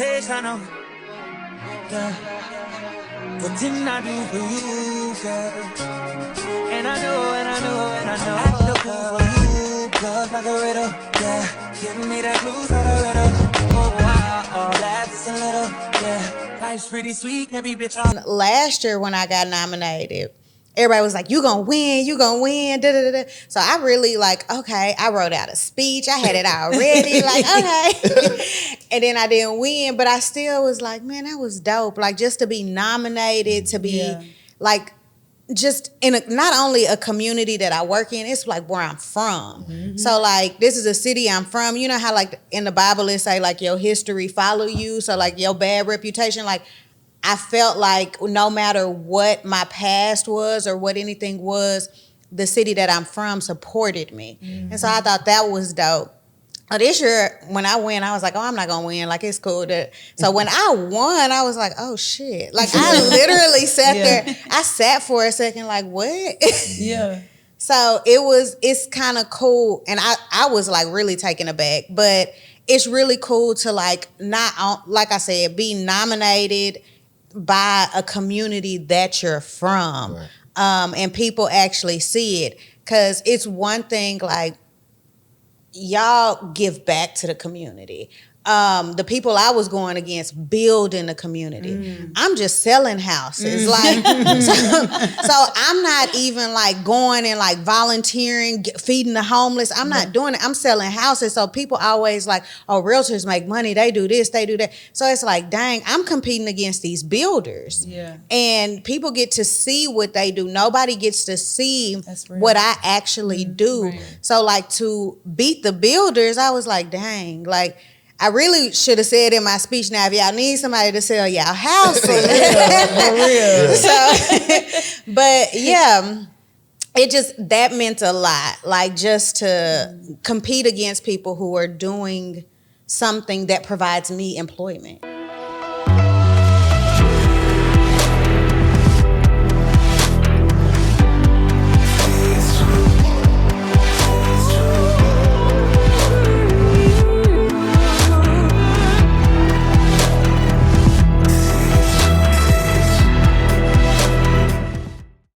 temptation, yeah. What didn't I do for you, girl? And I know, act the fool for you, cause like a riddle, yeah. Give me that clue for the riddle. Oh, wow, laugh just a little, yeah. Life's pretty sweet, every bitch on. Last year when I got nominated, everybody was like, you gonna win, da da da da. So I really okay, I wrote out a speech, I had it already, okay. And then I didn't win, but I still was like, man, that was dope. Like, just to be nominated, to be just in not only a community that I work in, it's like where I'm from. Mm-hmm. So like, this is a city I'm from. You know how like in the Bible it say like your history follow you. So like your bad reputation, like I felt like no matter what my past was or what anything was, the city that I'm from supported me. Mm-hmm. And so I thought that was dope. This year, when I win, I was like, oh, I'm not going to win. Like, it's cool. So when I won, I was like, oh, shit. Like, I literally sat there. I sat for a second like, what? Yeah. So it's kind of cool. And I was, like, really taken aback. But it's really cool to, like, like I said, be nominated by a community that you're from. Right. And people actually see it. Because it's one thing, like, y'all give back to the community. The people I was going against building the community. I'm just selling houses. Like, so I'm not even like going and like volunteering, feeding the homeless. I'm not doing it. I'm selling houses. So people always like, oh, realtors make money. They do this, they do that. So it's like, dang, I'm competing against these builders. Yeah. And people get to see what they do. Nobody gets to see what I actually do. Right. So like to beat the builders, I was like, dang, like, I really should have said in my speech, now, if y'all need somebody to sell y'all houses. For real. So, but yeah, that meant a lot. Like just to compete against people who are doing something that provides me employment.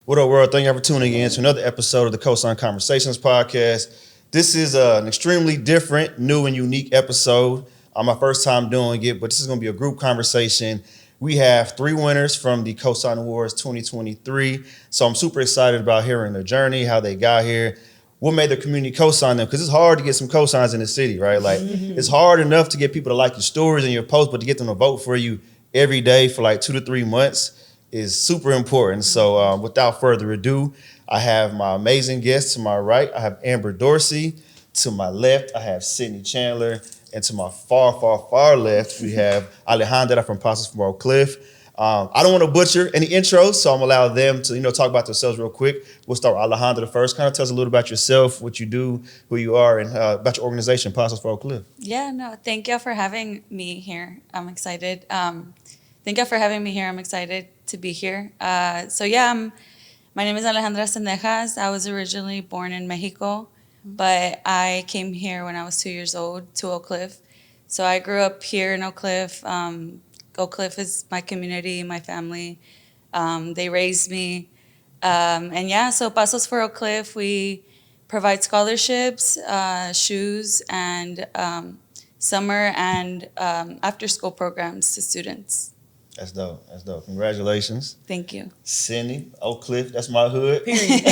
What up, world? Thank you for tuning in to another episode of the COSIGN Conversations podcast. This is an extremely different, new, and unique episode. My first time doing it, but this is going to be a group conversation. We have 3 winners from the COSIGN Awards 2023. So I'm super excited about hearing their journey, how they got here, what made the community co-sign them, because it's hard to get some co-signs in the city, right? Like, it's hard enough to get people to like your stories and your posts, but to get them to vote for you every day for like 2 to 3 months is super important. So without further ado, I have my amazing guests. To my right, I have Amber Dorsey. To my left, I have Sydney Chandler. And to my far, far, far left, we have Alejandra from Pasos For Oak Cliff. I don't want to butcher any intros, so I'm going to allow them to talk about themselves real quick. We'll start with Alejandra first. Kind of tell us a little about yourself, what you do, who you are, and about your organization, Pasos For Oak Cliff. Yeah, no, thank you for having me here. I'm excited. Thank you for having me here. I'm excited to be here. My name is Alejandra Sendejas. I was originally born in Mexico, but I came here when I was 2 years old to Oak Cliff. So I grew up here in Oak Cliff. Oak Cliff is my community, my family. They raised me. So Pasos For Oak Cliff, we provide scholarships, shoes, and summer and after-school programs to students. That's dope. That's dope. Congratulations. Thank you. Sydney, Oak Cliff, that's my hood. Period.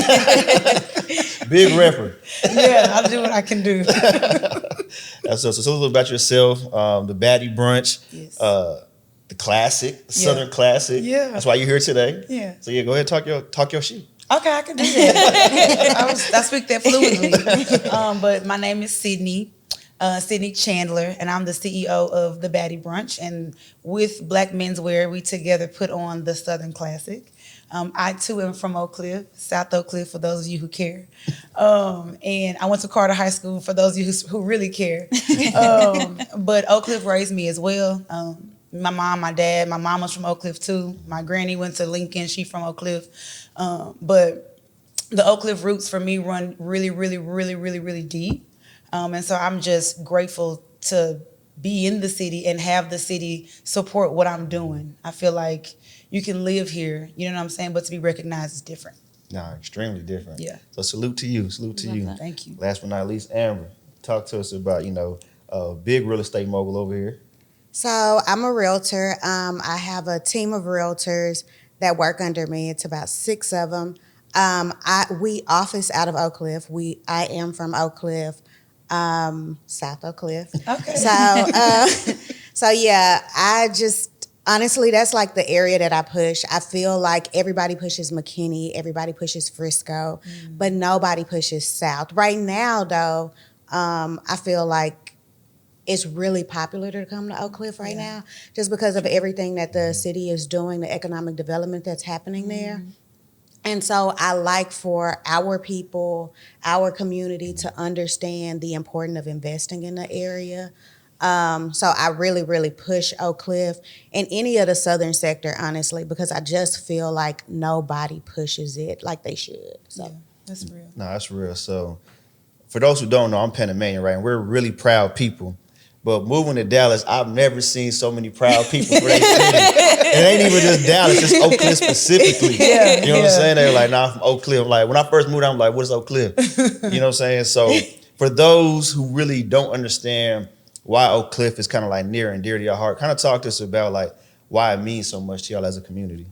Big rapper. Yeah, I'll do what I can do. That's so a little about yourself, the Baddie Brunch, yes. The classic, the Southern classic. Yeah. That's why you're here today. Yeah. So go ahead, talk your shit. Okay, I can do that. I speak that fluently. But my name is Sydney Chandler, and I'm the CEO of the Baddie Brunch. And with Black Menswear, we together put on the Southern Classic. I too am from Oak Cliff, South Oak Cliff, for those of you who care. And I went to Carter High School for those of you who really care. But Oak Cliff raised me as well. My mom, my dad, my mom was from Oak Cliff too. My granny went to Lincoln, she from Oak Cliff. But the Oak Cliff roots for me run really, really, really, really, really deep. And so I'm just grateful to be in the city and have the city support what I'm doing. I feel like you can live here, you know what I'm saying, but to be recognized is different. Nah, extremely different. Yeah. So salute to you. Salute to Love you. that. Thank you. Last but not least, Amber, talk to us about, big real estate mogul over here. So I'm a realtor. I have a team of realtors that work under me. It's about 6 of them. We office out of Oak Cliff. I am from Oak Cliff, South Oak Cliff. Okay. So yeah, I just honestly, that's like the area that I push. I feel like everybody pushes McKinney, everybody pushes Frisco, but nobody pushes South. Right now, though, I feel like it's really popular to come to Oak Cliff right now, just because of everything that the city is doing, the economic development that's happening there. And so I like for our people, our community to understand the importance of investing in the area. So I really, really push Oak Cliff and any of the southern sector, honestly, because I just feel like nobody pushes it like they should. So Yeah, that's real. No, that's real. So for those who don't know, I'm Panamanian, right? And we're really proud people. But moving to Dallas, I've never seen so many proud people for their city. It ain't even just Dallas, it's Oak Cliff specifically. Yeah, you know what I'm saying? They're like, nah, I'm from Oak Cliff. Like, when I first moved out, I'm like, what is Oak Cliff? You know what I'm saying? So for those who really don't understand why Oak Cliff is kind of like near and dear to your heart, kind of talk to us about like why it means so much to y'all as a community.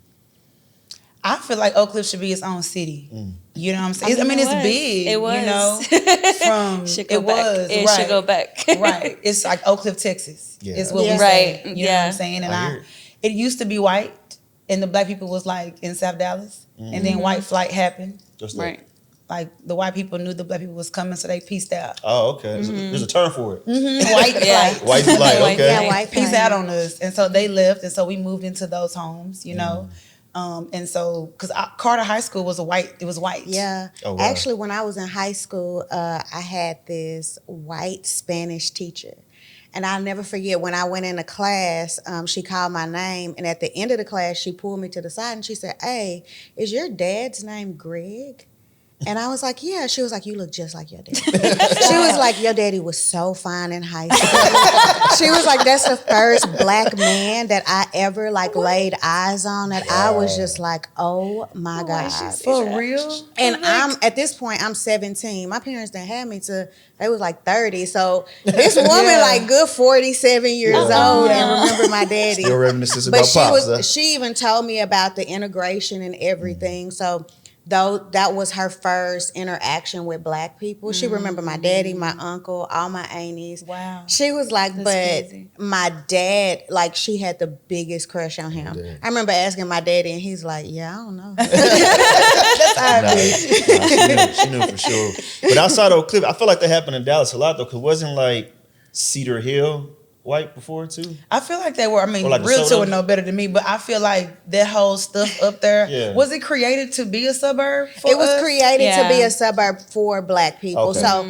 I feel like Oak Cliff should be its own city. You know what I'm saying? I mean, it it's was. big. It was. You know, from Should go back. It right. should go back. Right. It's like Oak Cliff, Texas. Yeah. Is what Yeah. we say. Right. You know what Yeah. I'm saying? And I hear it used to be white, and the black people was like in South Dallas, and then white flight happened. Just like, Right. Like the white people knew the black people was coming, so they pieced out. oh, okay. There's a term for it. White Yeah. flight. White flight, White okay. flight. white Peace flag. out on us, and so they left, and so we moved into those homes, you know, and so because Carter High School was it was white. Yeah. Oh, wow. Actually, when I was in high school, I had this white Spanish teacher. And I'll never forget when I went into class, she called my name. And at the end of the class, she pulled me to the side and she said, "Hey, is your dad's name Greg?" And I was like, "Yeah." She was like, "You look just like your dad." She was like, "Your daddy was so fine in high school." She was like, "That's the first black man that I ever like laid eyes on." That I was just like, "Oh my God." For real. And at this point, I'm 17. My parents didn't have me till they was like 30. So this woman, Yeah. like good 47 years old, and remember my daddy. Still reminiscence But about pops. huh? she even told me about the integration and everything. So though that was her first interaction with black people, she remembered my daddy, my uncle, all my aunties. Wow. She was like, That's but crazy. my dad, like she had the biggest crush on him. Dad. I remember asking my daddy, and he's like, "Yeah, I don't know." Nah, she knew for sure. But outside of Oak Cliff, I feel like that happened in Dallas a lot though, because wasn't like Cedar Hill white before too? I feel like they were. I mean, Or like realtor DeSoto? would know better than me, but I feel like that whole stuff up there Yeah. was it created to be a suburb? For It was us? created to be Yeah. a suburb for black people. Okay. So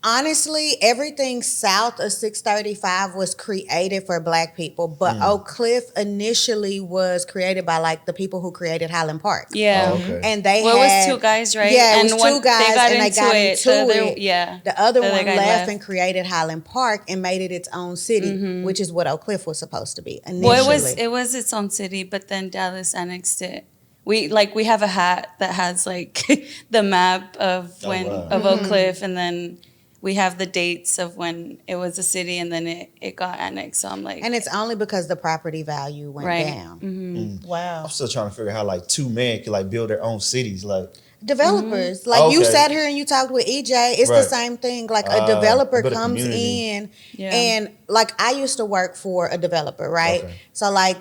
honestly, everything south of 635 was created for black people, but Oak Cliff initially was created by like the people who created Highland Park. Yeah. Oh, okay. And they Well, it had, was two guys, right? Yeah, it And was one- two guys, they got and they into got it. into The other- it. yeah. The other The other one guy left left. and created Highland Park and made it its own city, which is what Oak Cliff was supposed to be initially. Well, it was its own city, but then Dallas annexed it. We have a hat that has like the map of Oh, when wow. of Oak Cliff, and then we have the dates of when it was a city, and then it got annexed. So I'm like, And it's only because the property value went right. down. Wow. I'm still trying to figure out how like two men could like build their own cities. Like, Developers, like you Okay. sat here and you talked with EJ, it's the Right. same thing. Like a developer build a comes community. in, Yeah. and like I used to work for a developer, right? Okay. So like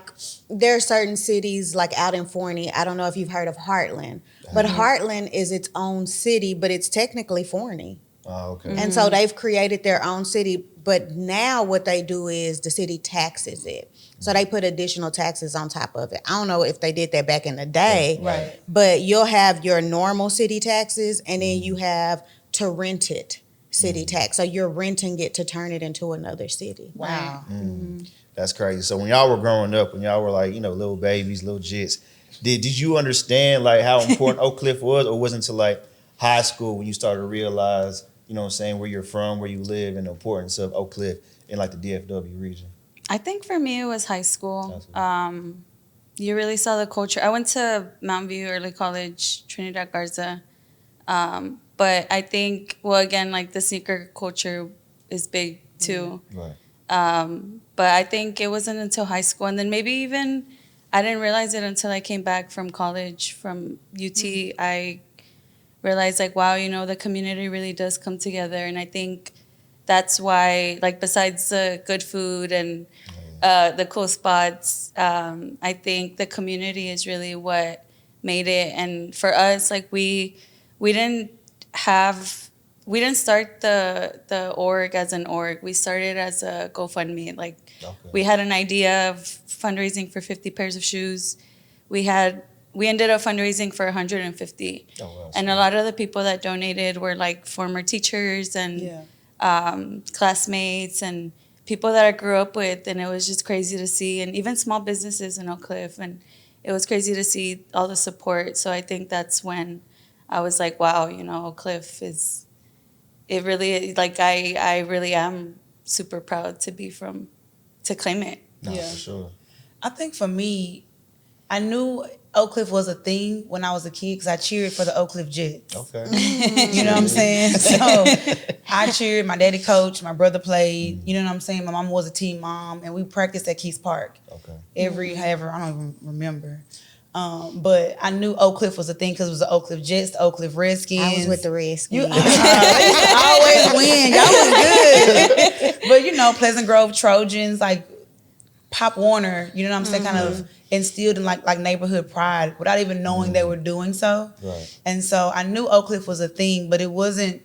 there are certain cities like out in Forney. I don't know if you've heard of Heartland, but Heartland is its own city, but it's technically Forney. oh, okay. And so they've created their own city, but now what they do is the city taxes it. So they put additional taxes on top of it. I don't know if they did that back in the day, Right. but you'll have your normal city taxes and then you have to rent it city tax. So you're renting it to turn it into another city. Wow. That's crazy. So when y'all were growing up, when y'all were like, little babies, little jits, did you understand like how important Oak Cliff was, or wasn't until like high school when you started to realize, where you're from, where you live, and the importance of Oak Cliff in like the DFW region? I think for me it was high school. You really saw the culture. I went to Mountain View Early College, Trinidad Garza. But I think, well, again, like the sneaker culture is big too. Right. But I think it wasn't until high school, and then maybe even I didn't realize it until I came back from college from UT. I realized like, wow, you know, the community really does come together, and I think that's why, like, besides the good food and the cool spots, I think the community is really what made it. And for us, like, we didn't start the org as an org. We started as a GoFundMe. Like, we had an idea of fundraising for 50 pairs of shoes. We ended up fundraising for 150. Oh, wow. And a lot of the people that donated were like former teachers and classmates and people that I grew up with. And it was just crazy to see, and even small businesses in Oak Cliff. And it was crazy to see all the support. So I think that's when I was like, wow, you know, Oak Cliff is, it really, like, I really am super proud to claim it. No, for sure. I think for me, I knew Oak Cliff was a thing when I was a kid because I cheered for the Oak Cliff Jets. Okay. You know what I'm saying? So I cheered, my daddy coached, my brother played, you know what I'm saying? My mom was a team mom, and we practiced at Keys Park. Okay. However, I don't even remember. But I knew Oak Cliff was a thing because it was the Oak Cliff Jets, the Oak Cliff Redskins. I was with the Redskins. You always win. Y'all was good. But, you know, Pleasant Grove Trojans, like Pop Warner, you know what I'm saying, kind of instilled in like neighborhood pride without even knowing they were doing so. Right. And so I knew Oak Cliff was a thing, but it wasn't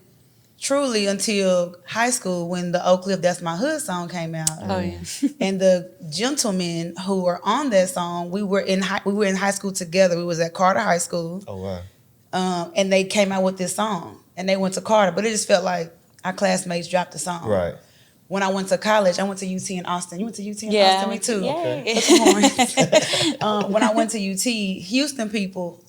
truly until high school when the Oak Cliff That's My Hood song came out. Oh, yeah. And the gentlemen who were on that song, we were in high school together. We was at Carter High School. Oh, wow. And they came out with this song, and they went to Carter, but it just felt like our classmates dropped the song. Right. When I went to college, I went to UT in Austin. You went to UT in Yeah, Austin? Me too. Okay. When I went to UT, Houston people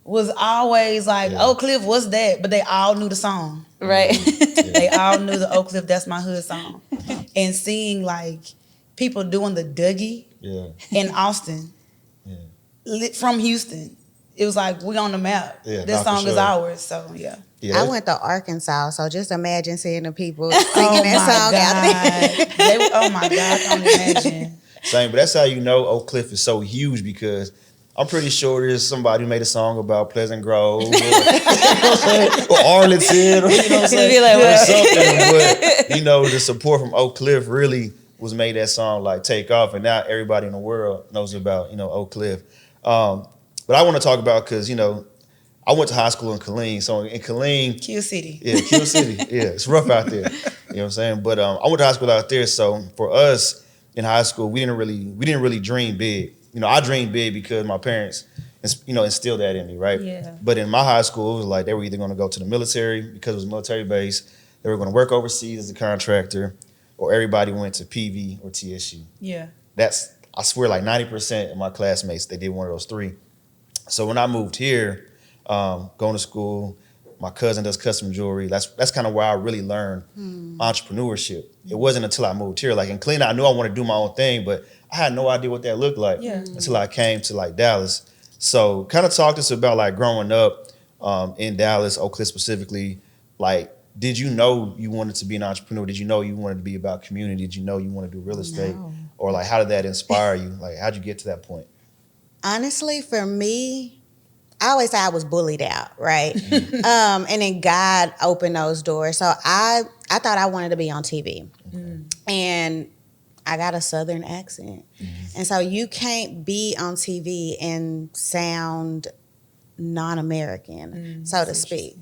was always like, Oak Cliff, what's that? But they all knew the song. Right. They all knew the Oak Cliff That's My Hood song. And seeing like people doing the Dougie in Austin from Houston, it was like, we on the map. Yeah, this song is ours. So yeah. I went to Arkansas, so just imagine seeing the people singing that song out there. Oh my God, I can't imagine. Same, but that's how you know Oak Cliff is so huge, because I'm pretty sure there's somebody who made a song about Pleasant Grove or Arlington, or, you know what I'm saying? Or something. But, you know, the support from Oak Cliff really was made that song like take off, and now everybody in the world knows about, you know, Oak Cliff. But I want to talk about, because, you know, I went to high school in Killeen. So in Killeen, Q City. Yeah, Q City. Yeah, it's rough out there. You know what I'm saying? But I went to high school out there. So for us in high school, we didn't really dream big. You know, I dreamed big because my parents, you know, instilled that in me, right? Yeah. But in my high school, it was like they were either going to go to the military because it was a military base. They were going to work overseas as a contractor, or everybody went to PV or TSU. Yeah. That's, I swear, like 90% of my classmates, they did one of those three. So when I moved here, going to school, my cousin does custom jewelry. That's kind of where I really learned entrepreneurship. It wasn't until I moved here. Like in Cleveland, I knew I wanted to do my own thing, but I had no idea what that looked like until I came to like Dallas. So kind of talk to us about like growing up in Dallas, Oak Cliff specifically. Like, did you know you wanted to be an entrepreneur? Did you know you wanted to be about community? Did you know you wanted to do real estate? No. Or like, how did that inspire you? Like, how'd you get to that point? Honestly, for me, I always say I was bullied out, right? And then God opened those doors. So I thought I wanted to be on TV. And I got a Southern accent. And so you can't be on TV and sound non-American, so to speak.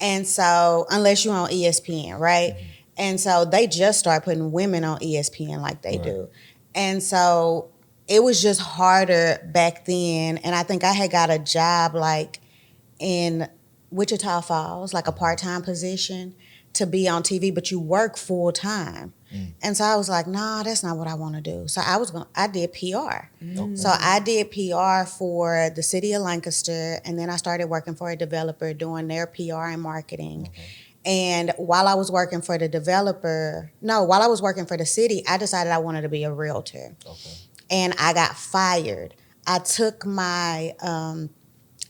And so, unless you're on ESPN, right? And so they just started putting women on ESPN like they do. And so it was just harder back then. And I think I had got a job like in Wichita Falls, like a part-time position to be on TV, but you work full time. And so I was like, nah, that's not what I want to do. So I did PR. So I did PR for the city of Lancaster, and then I started working for a developer doing their PR and marketing. And while I was working for the city, I decided I wanted to be a realtor. Okay. And I got fired. I took my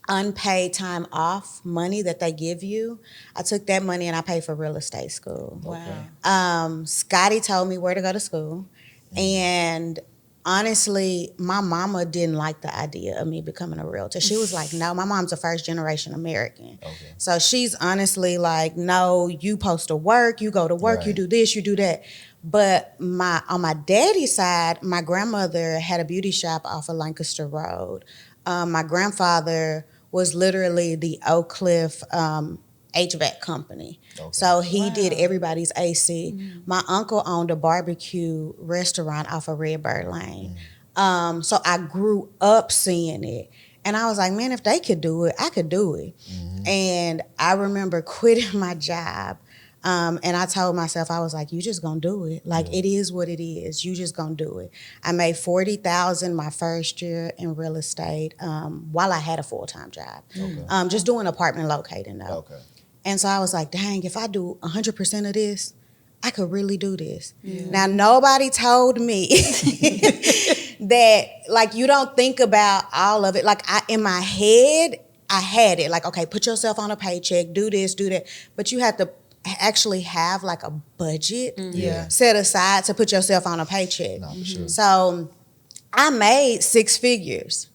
unpaid time off money that they give you. I took that money and I paid for real estate school. Wow. Scotty told me where to go to school. And honestly, my mama didn't like the idea of me becoming a realtor. She was like, no, my mom's a first generation American. Okay. So she's honestly like, no, you supposed to work, you go to work, you do this, you do that. But on my daddy's side, my grandmother had a beauty shop off of Lancaster Road. My grandfather was literally the Oak Cliff HVAC company. Okay. So he did everybody's AC. My uncle owned a barbecue restaurant off of Redbird Lane. So I grew up seeing it. And I was like, man, if they could do it, I could do it. And I remember quitting my job. And I told myself, I was like, you just gonna do it. Like, it is what it is. You just gonna do it. I made $40,000 my first year in real estate while I had a full-time job. Okay. Just doing apartment locating though. Okay. And so I was like, dang, if I do 100% of this, I could really do this. Now, nobody told me that, like, you don't think about all of it. Like, in my head, I had it. Like, okay, put yourself on a paycheck, do this, do that. But you have to actually have, like, a budget set aside to put yourself on a paycheck. No, for sure. So I made 6 figures,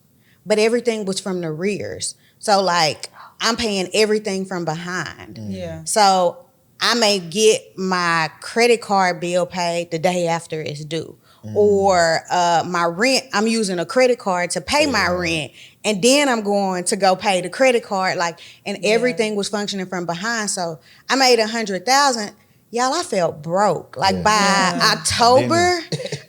but everything was from the rears. So, like, I'm paying everything from behind. Yeah. So I may get my credit card bill paid the day after it's due. Or my rent, I'm using a credit card to pay my rent. And then I'm going to go pay the credit card. Like, and everything was functioning from behind. So I made $100,000. Y'all, I felt broke. Like by October,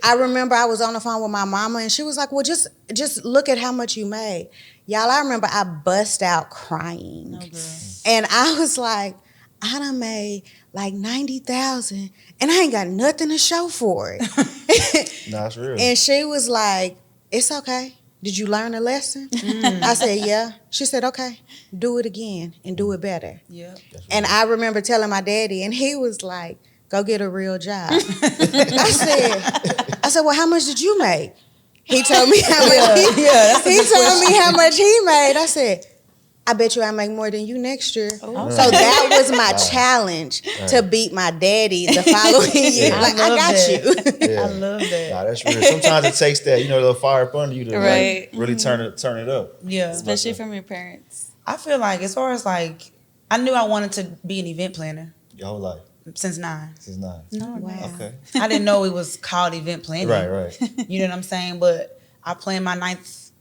I remember I was on the phone with my mama and she was like, well, just look at how much you made. Y'all, I remember I bust out crying. And I was like, I done made like $90,000 and I ain't got nothing to show for it. No, that's real. And she was like, it's okay. Did you learn a lesson? I said, yeah. She said, okay, do it again and do it better. Yeah. And I remember telling my daddy, and he was like, go get a real job. I said, well, how much did you make? He told me how much he told me how much he made. I said, I bet you I make more than you next year. Oh. So that was my challenge to beat my daddy the following year. I Like, I love got that. you. Yeah. I love that. Nah, that's real. Sometimes it takes that, little fire up under you to Right. like, really turn it up. Yeah. Especially from your parents. I feel like as far as like, I knew I wanted to be an event planner Your whole life. since 9. Since 9. Wow. Okay. I didn't know it was called event planning. Right. You know what I'm saying? But I planned my 9th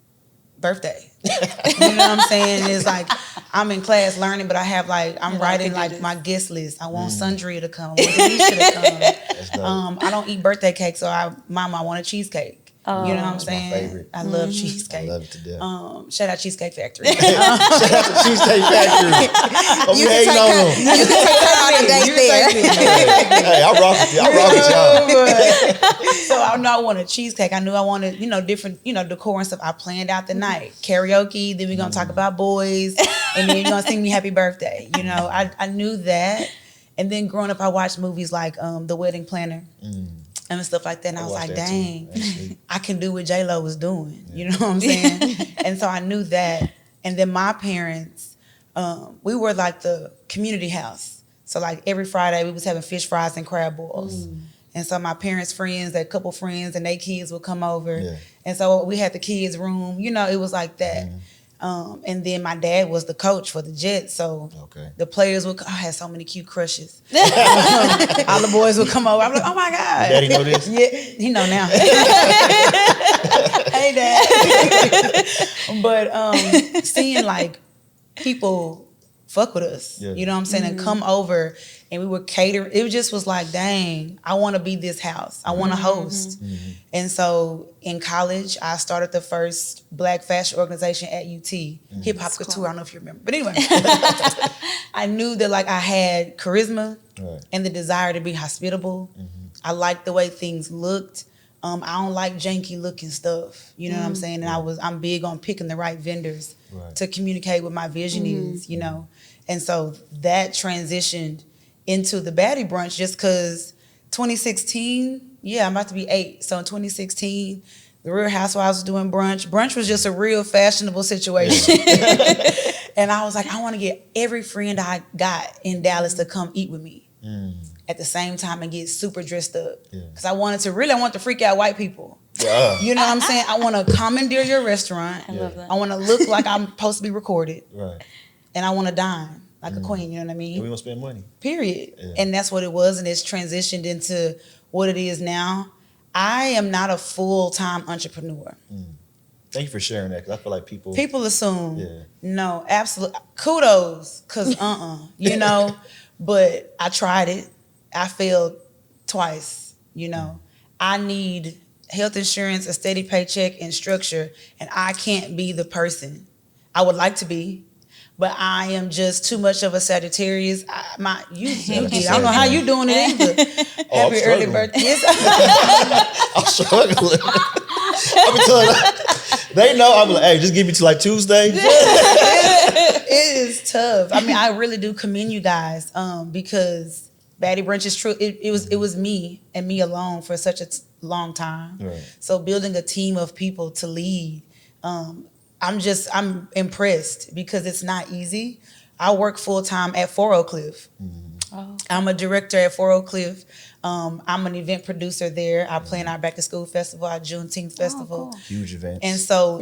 birthday. You know what I'm saying? It's like I'm in class learning, but I have like I'm writing like my guest list. I want Sundria to come. I want Denisha to come. That's dope. I don't eat birthday cake, so I want a cheesecake. You know what I'm That's my saying? favorite. I love I cheesecake. love it to death. Shout out Cheesecake Factory. Shout out to Cheesecake Factory. I'm You can hating take on her, them. you can take her on a date there. Hey, I rock with you. I rock with y'all. So I know I wanted cheesecake. I knew I wanted, different, decor and stuff. I planned out the night. Karaoke, then we're going to talk about boys, and then you're going to sing me happy birthday. I knew that. And then growing up, I watched movies like The Wedding Planner and stuff like that. And I was watched like, that dang, too, I can do what J-Lo was doing. You know what I'm saying? And so I knew that. And then my parents, we were like the community house. So like every Friday, we was having fish fries and crab boils. And so my parents' friends, a couple friends, and their kids would come over. Yeah. And so we had the kids' room. It was like that. And then my dad was the coach for the Jets. So the players would, I had so many cute crushes. All the boys would come over. I'm like, oh my God. Daddy know this? Yeah, he know now. Hey, Dad. But seeing like people fuck with us, you know what I'm saying, and come over and we would cater. It just was like, dang, I want to be this house. I want to host. And so in college, I started the first Black fashion organization at UT, Hip Hop Couture. I don't know if you remember. But anyway, I knew that like I had charisma and the desire to be hospitable. I liked the way things looked. I don't like janky looking stuff. You know what I'm saying? And I'm big on picking the right vendors to communicate what my vision is, And so that transitioned into the baddie brunch just because 2016, I'm about to be 8. So in 2016, the Real Housewives was doing brunch. Brunch was just a real fashionable situation. And I was like, I want to get every friend I got in Dallas to come eat with me at the same time and get super dressed up. Because I want to freak out white people. Yeah. You know what I'm saying? I want to commandeer your restaurant. I love that. I want to look like I'm supposed to be recorded. Right. And I want to dine like a queen, you know what I mean? And we gonna spend money. Period. Yeah. And that's what it was, and it's transitioned into what it is now. I am not a full-time entrepreneur. Thank you for sharing that, because I feel like people Assume. Yeah. No, absolutely. Kudos, because you know, but I tried it. I failed twice, you know. I need health insurance, a steady paycheck, and structure, and I can't be the person. I would like to be, but I am just too much of a Sagittarius. I don't know how you doing it either. Oh, Happy early birthday. I'm struggling. I'm telling them, they know. I'm like, hey, just give me to like Tuesday. It is tough. I mean, I really do commend you guys because Baddie Brunch is true. It was me and me alone for such a long time. Right. So building a team of people to lead, I'm impressed because it's not easy. I work full time at 4 Oak Cliff. Oh. I'm a director at 4 Oak Cliff. I'm an event producer there. I play in our back to school festival, our Juneteenth festival. Cool. Huge events. And so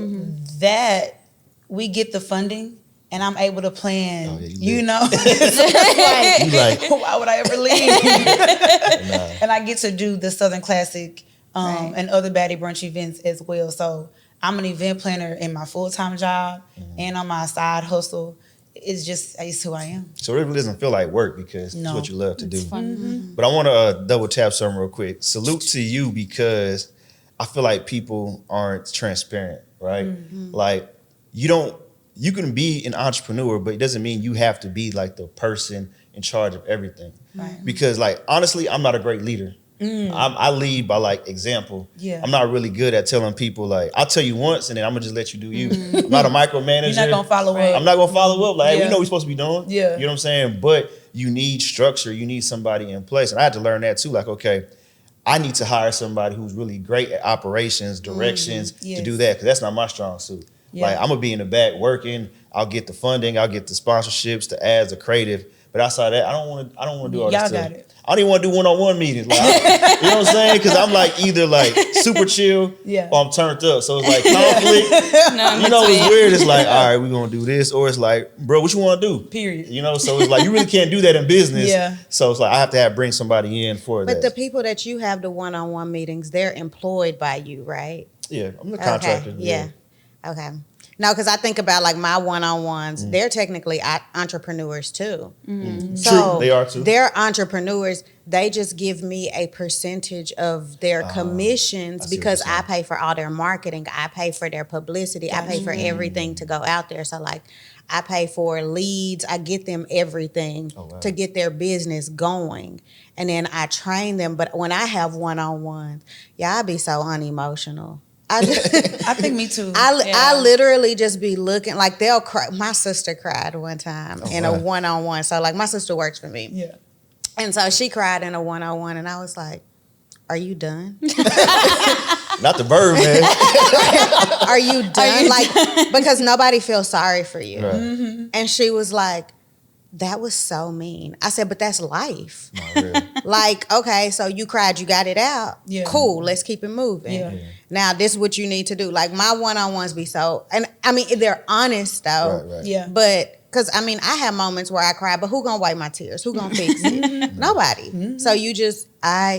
that we get the funding and I'm able to plan, Oh, yeah, you know, You like, why would I ever leave? nah. And I get to do the Southern Classic and other Baddie Brunch events as well. So I'm an event planner in my full-time job and on my side hustle. It's who I am. So it really doesn't feel like work because it's No. what you love to do. It's fun. But I want to double tap something real quick. Salute to you, because I feel like people aren't transparent, right? Like you can be an entrepreneur, but it doesn't mean you have to be like the person in charge of everything. Right. Because like, honestly, I'm not a great leader. I lead by like example. Yeah. I'm not really good at telling people like, I'll tell you once and then I'm gonna just let you do you. I'm not a micromanager. You're not going to follow up. I'm not gonna follow up. Like, hey, we Yeah. know what we're supposed to be doing. Yeah. You know what I'm saying? But you need structure. You need somebody in place. And I had to learn that too. Like, okay, I need to hire somebody who's really great at operations, directions Yes. to do that, because that's not my strong suit. Yeah. Like, I'm gonna be in the back working. I'll get the funding. I'll get the sponsorships, the ads, the creative. But outside that, I don't want to do all this Y'all stuff. got it. I don't even want to do one-on-one meetings. Like, you know what I'm saying? Because I'm like either like super chill Yeah. or I'm turned up. So it's like conflict. No, You know, it's weird. It's like, all right, we're going to do this. Or it's like, bro, what you want to do? Period. You know, so it's like, you really can't do that in business. Yeah. So it's like, I have to bring somebody in for But that. the people that you have the one-on-one meetings, they're employed by you, right? Yeah, I'm the contractor. Okay. Yeah. Okay. No, because I think about like my one-on-ones. They're technically entrepreneurs too. So True, they are too. They're entrepreneurs. They just give me a percentage of their I commissions see what because you're I saying. pay for all their marketing. I pay for their publicity. I pay for everything to go out there. So like I pay for leads. I get them everything Oh, wow. to get their business going. And then I train them. But when I have one-on-ones, I be so unemotional. I think me too. I literally just be looking like they'll cry. My sister cried one time in a one-on-one. So like my sister works for me. Yeah. And so she cried in a one-on-one and I was like, are you done? Not the verb, man. Are you done? Like, because nobody feels sorry for you. Right. And she was like, that was so mean. I said, but that's life. No, really. Like, okay, so you cried, you got it out. Yeah. Cool, let's keep it moving. Yeah. Now, this is what you need to do. Like, my one-on-ones be so, and I mean, they're honest though. Right. Yeah. But, because I mean, I have moments where I cry, but who gonna wipe my tears? Who gonna fix it? Nobody. So you just,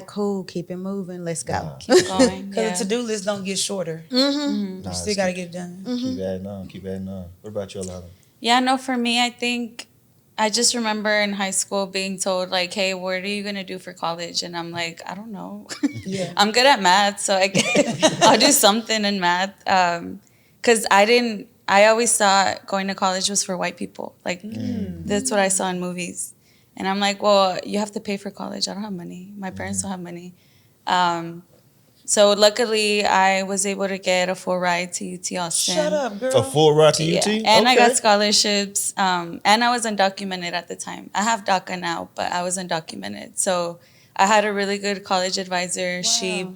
cool, keep it moving, let's go. Keep going. Because the to-do list don't get shorter. Nah, You still got to get it done. Keep adding on. Keep adding on. What about you, Alejandra? Yeah, no, for me, I think I just remember in high school being told, like, hey, what are you going to do for college? And I'm like, I don't know. Yeah. I'm good at math, so I'll do something in math. Because I always thought going to college was for white people. Like, that's what I saw in movies. And I'm like, well, you have to pay for college. I don't have money. My parents don't have money. So luckily, I was able to get a full ride to UT Austin. Shut up, girl. A full ride to UT? Yeah. And I got Okay. scholarships. And I was undocumented at the time. I have DACA now, but I was undocumented. So I had a really good college advisor. Wow.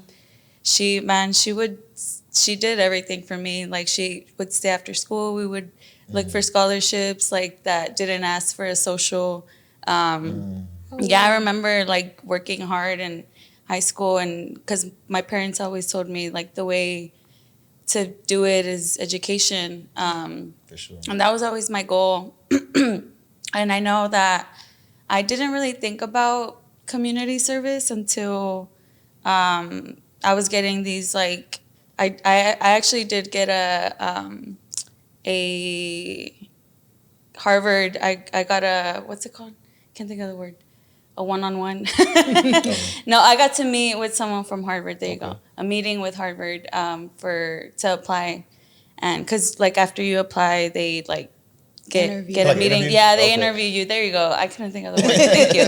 She did everything for me. Like, she would stay after school. We would look for scholarships like that didn't ask for a social. Yeah, I remember like working hard in high school, and because my parents always told me like the way to do it is education. For sure. And that was always my goal. And I know that I didn't really think about community service until I was getting these like I actually did get a Harvard. I got a, what's it called? Can't think of the word. A one-on-one. No, I got to meet with someone from Harvard. There you go. A meeting with Harvard to apply, and because like after you apply, they like get a Like meeting. interview? Yeah, they Okay. interview you. There you go. I couldn't think of the word. Thank you.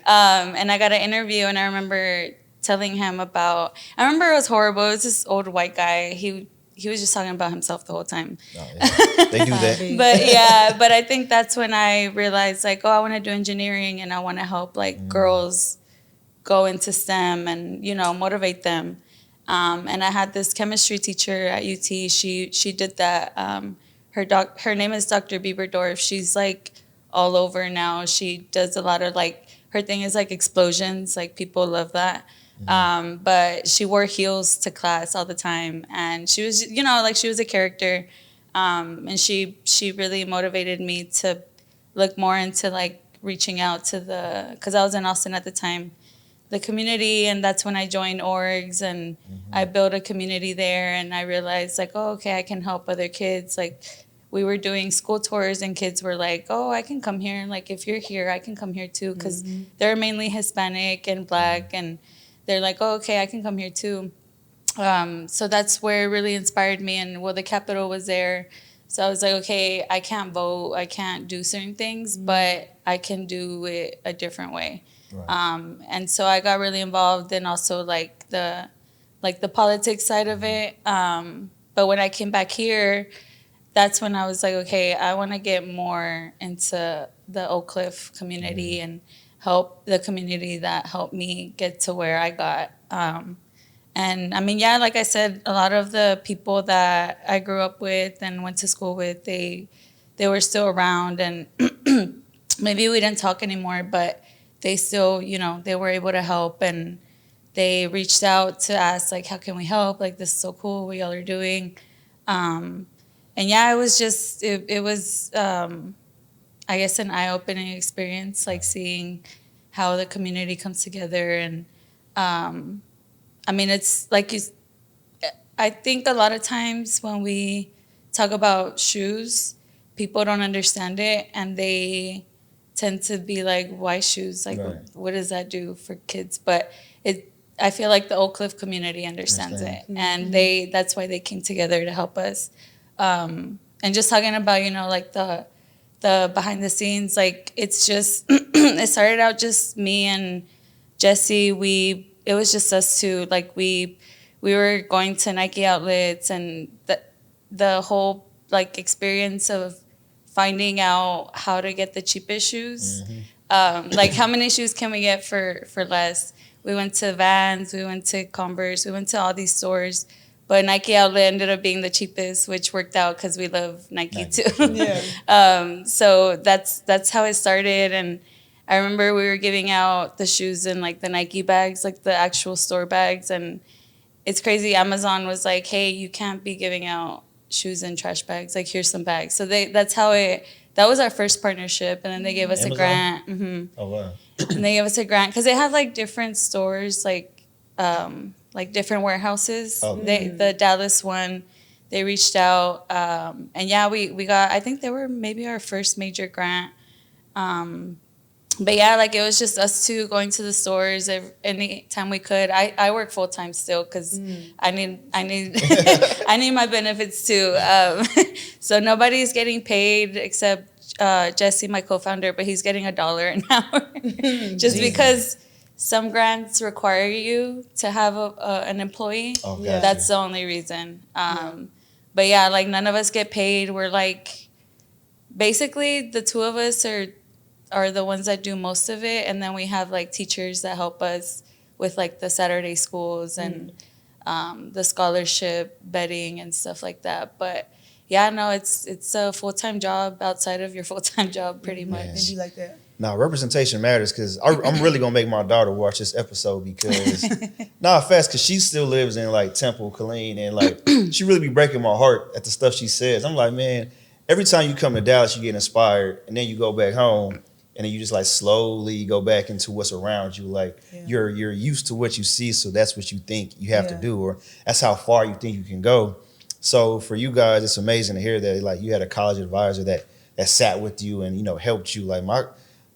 And I got an interview, and I remember telling him about. I remember it was horrible. It was this old white guy. He was just talking about himself the whole time. Oh, yeah. They do that. But I think that's when I realized like, oh, I want to do engineering, and I want to help like girls go into STEM and, you know, motivate them. And I had this chemistry teacher at UT. She did that. Her name is Dr. Bieberdorf. She's like all over now. She does a lot of like, her thing is like explosions. Like, people love that. But she wore heels to class all the time, and she was, you know, like she was a character. And she really motivated me to look more into like reaching out to because I was in Austin at the time, the community, and that's when I joined orgs, and I built a community there, and I realized like, oh, okay, I can help other kids. Like, we were doing school tours, and kids were like, oh, I can come here, and like, if you're here, I can come here too, because they're mainly Hispanic and Black, and they're like, oh, okay, I can come here too. So that's where it really inspired me. And well, the Capitol was there. So I was like, okay, I can't vote, I can't do certain things, but I can do it a different way. Right. And so I got really involved in also like the politics side of it. But when I came back here, that's when I was like, okay, I want to get more into the Oak Cliff community and help the community that helped me get to where I got. And I mean, yeah, like I said, a lot of the people that I grew up with and went to school with, they were still around, and maybe we didn't talk anymore, but they still, you know, they were able to help, and they reached out to ask, like, how can we help? Like, this is so cool what y'all are doing. And yeah, it was just, it was, I guess, an eye-opening experience, like seeing how the community comes together. And I mean, it's like I think a lot of times when we talk about shoes, people don't understand it, and they tend to be like, why shoes? Like, Right. what does that do for kids? But I feel like the Oak Cliff community understands it, and that's why they came together to help us. And just talking about, you know, like the behind the scenes, like, it's just it started out just me and Jesse. It was just us two. Like, we were going to Nike outlets, and the whole like experience of finding out how to get the cheapest shoes. Like, how many shoes can we get for less? We went to Vans, we went to Converse, we went to all these stores, but Nike outlet ended up being the cheapest, which worked out because we love Nike too. Yeah. So that's how it started. And I remember we were giving out the shoes in like the Nike bags, like the actual store bags. And it's crazy. Amazon was like, hey, you can't be giving out shoes in trash bags. Like, here's some bags. So that was our first partnership. And then they gave us Amazon? a grant. Oh, wow. And they gave us a grant because they have like different stores, like different warehouses. Oh. The Dallas one, they reached out. And yeah, we got, I think they were maybe our first major grant. But yeah, like, it was just us two going to the stores any time we could. I work full time still because I need I need my benefits too. So nobody's getting paid except Jesse, my co-founder, but he's getting $1 an hour just because some grants require you to have an employee. Oh, gotcha. That's the only reason. But yeah, like none of us get paid. We're like, basically the two of us are the ones that do most of it, and then we have like teachers that help us with like the Saturday schools and the scholarship betting and stuff like that. But yeah, no, it's a full-time job outside of your full-time job, pretty much. Did you like that? No, representation matters because I'm really gonna make my daughter watch this episode because fast because she still lives in like Temple, Killeen, and like she really be breaking my heart at the stuff she says. I'm like, man, every time you come to Dallas, you get inspired, and then you go back home, and then you just like slowly go back into what's around you. Like you're used to what you see, so that's what you think you have to do, or that's how far you think you can go. So for you guys, it's amazing to hear that like you had a college advisor that sat with you and helped you. Like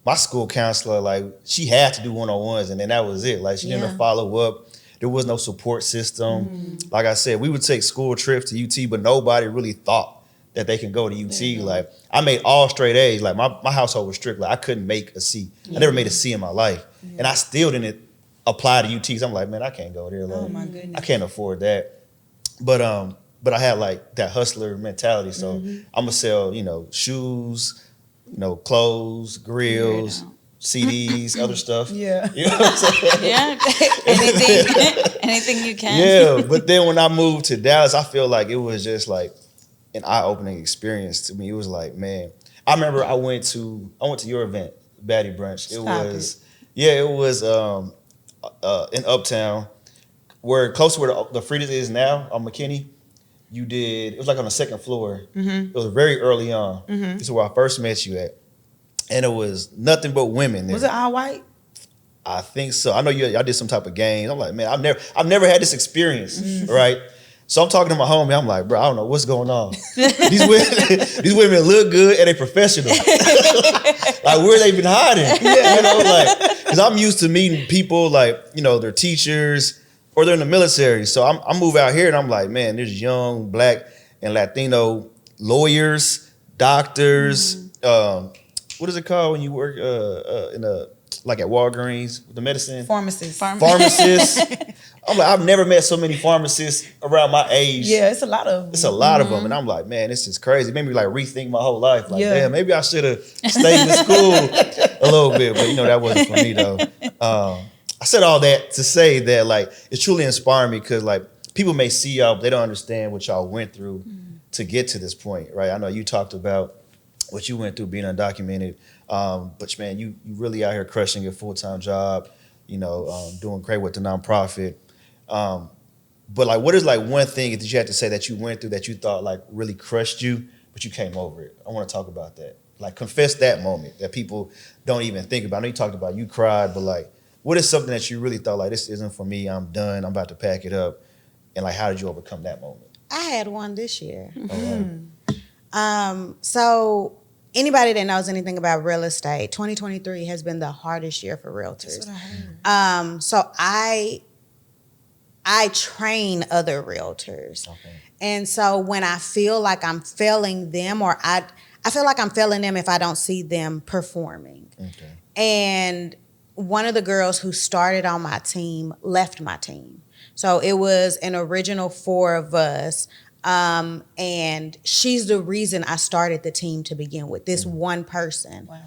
my school counselor, like she had to do one-on-ones, and then that was it. Like she didn't follow up. There was no support system. Like I said, we would take school trips to UT, but nobody really thought that they can go to UT. Like I made all straight A's. Like my household was strict. Like I couldn't make a C. I never made a C in my life, and I still didn't apply to UT. So I'm like, man, I can't go there. Like, Oh my goodness. I can't afford that. But I had like that hustler mentality. So I'm gonna sell, shoes, clothes, grills, CDs, other stuff. Yeah. You know what I'm saying? Yeah, anything you can. Yeah, but then when I moved to Dallas, I feel like it was just like an eye-opening experience to me. It was like, man, I remember I went to your event, Baddie Brunch. It was in Uptown, where close to where the Frida's is now on McKinney. It was like on the second floor. It was very early on. This is where I first met you at. And it was nothing but women there. Was it all white? I think so. I know y'all did some type of games. I'm like, man, I've never had this experience, right? So I'm talking to my homie. I'm like, bro, I don't know what's going on. These women look good and they professional. Like, where they been hiding? Because I'm used to meeting people like, they're teachers or they're in the military. So I move out here and I'm like, man, there's young Black and Latino lawyers, doctors. What is it called when you work like at Walgreens with the medicine? Pharmacists. Pharmacists. I'm like, I've never met so many pharmacists around my age. Yeah, it's a lot of them. It's a lot of them. And I'm like, man, this is crazy. It made me like rethink my whole life. Like, damn, maybe I should have stayed in school a little bit. But that wasn't for me though. I said all that to say that like it's truly inspiring me because like people may see y'all, but they don't understand what y'all went through to get to this point, right? I know you talked about what you went through being undocumented, but man, you really out here crushing your full-time job, doing great with the nonprofit. But like, what is like one thing that you had to say that you went through that you thought like really crushed you, but you came over it? I want to talk about that. Like confess that moment that people don't even think about. I know you talked about you cried, but like, what is something that you really thought like, this isn't for me, I'm done, I'm about to pack it up? And like, how did you overcome that moment? I had one this year. Oh, So anybody that knows anything about real estate, 2023 has been the hardest year for realtors. That's what I heard. So I train other realtors. Okay. And so when I feel like I'm failing them, or I feel like I'm failing them if I don't see them performing. Okay. And one of the girls who started on my team left my team. So it was an original 4 of us. And she's the reason I started the team to begin with, this one person. Wow.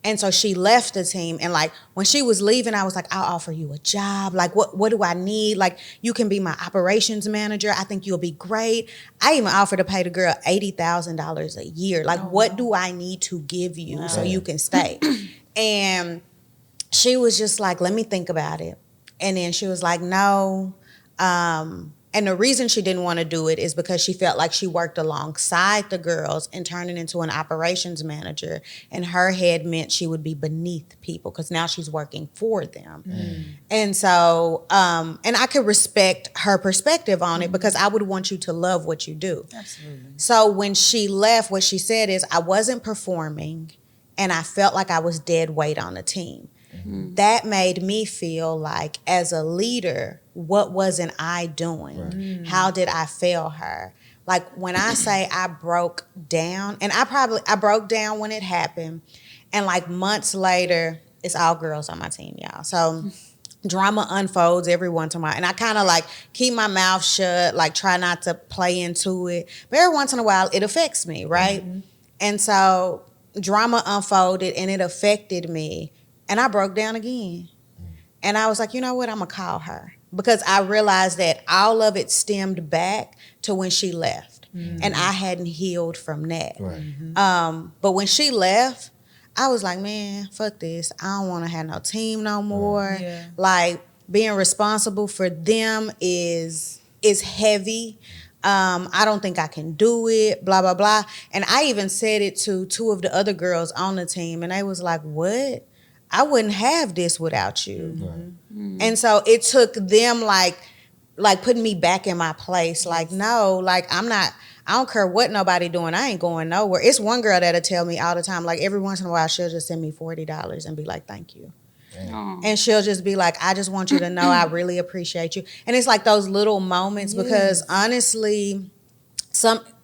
And so she left the team. And like, when she was leaving, I was like, I'll offer you a job. Like, what do I need? Like, you can be my operations manager. I think you'll be great. I even offered to pay the girl $80,000 a year. Like, what do I need to give you so you can stay? And she was just like, let me think about it. And then she was like, no. And the reason she didn't want to do it is because she felt like she worked alongside the girls and turning into an operations manager. And her head meant she would be beneath people because now she's working for them. And so, and I could respect her perspective on it because I would want you to love what you do. Absolutely. So when she left, what she said is, I wasn't performing and I felt like I was dead weight on the team. That made me feel like, as a leader, what wasn't I doing? Right. How did I fail her? Like, when I say I broke down, and I broke down when it happened, and like months later, it's all girls on my team, y'all. So drama unfolds every once in a while. And I kind of like keep my mouth shut, like try not to play into it. But every once in a while, it affects me, right? Mm-hmm. And so drama unfolded and it affected me. And I broke down again. And I was like, you know what? I'm going to call her. Because I realized that all of it stemmed back to when she left. Mm-hmm. And I hadn't healed from that. Right. Mm-hmm. But when she left, I was like, man, fuck this. I don't want to have no team no more. Yeah. Like, being responsible for them is heavy. I don't think I can do it, blah, blah, blah. And I even said it to 2 of the other girls on the team, and they was like, what? I wouldn't have this without you. Right. Mm-hmm. And so it took them like putting me back in my place. Like, no, like I don't care what nobody doing. I ain't going nowhere. It's one girl that'll tell me all the time, like every once in a while, she'll just send me $40 and be like, thank you. Damn. And she'll just be like, I just want you to know I really appreciate you. And it's like those little moments because honestly,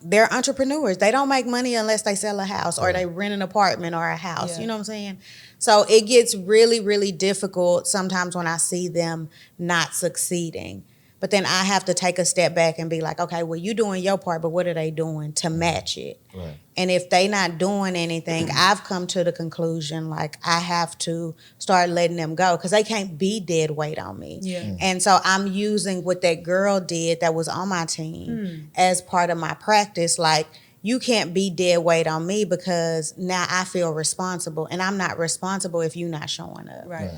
they're entrepreneurs. They don't make money unless they sell a house or they rent an apartment or a house. Yeah. You know what I'm saying? So it gets really, really difficult sometimes when I see them not succeeding. But then I have to take a step back and be like, okay, well, you doing your part, but what are they doing to match it? Right. And if they not doing anything, I've come to the conclusion, like, I have to start letting them go because they can't be dead weight on me. Yeah. Mm. And so I'm using what that girl did that was on my team as part of my practice. Like, you can't be dead weight on me because now I feel responsible, and I'm not responsible if you're not showing up. Right.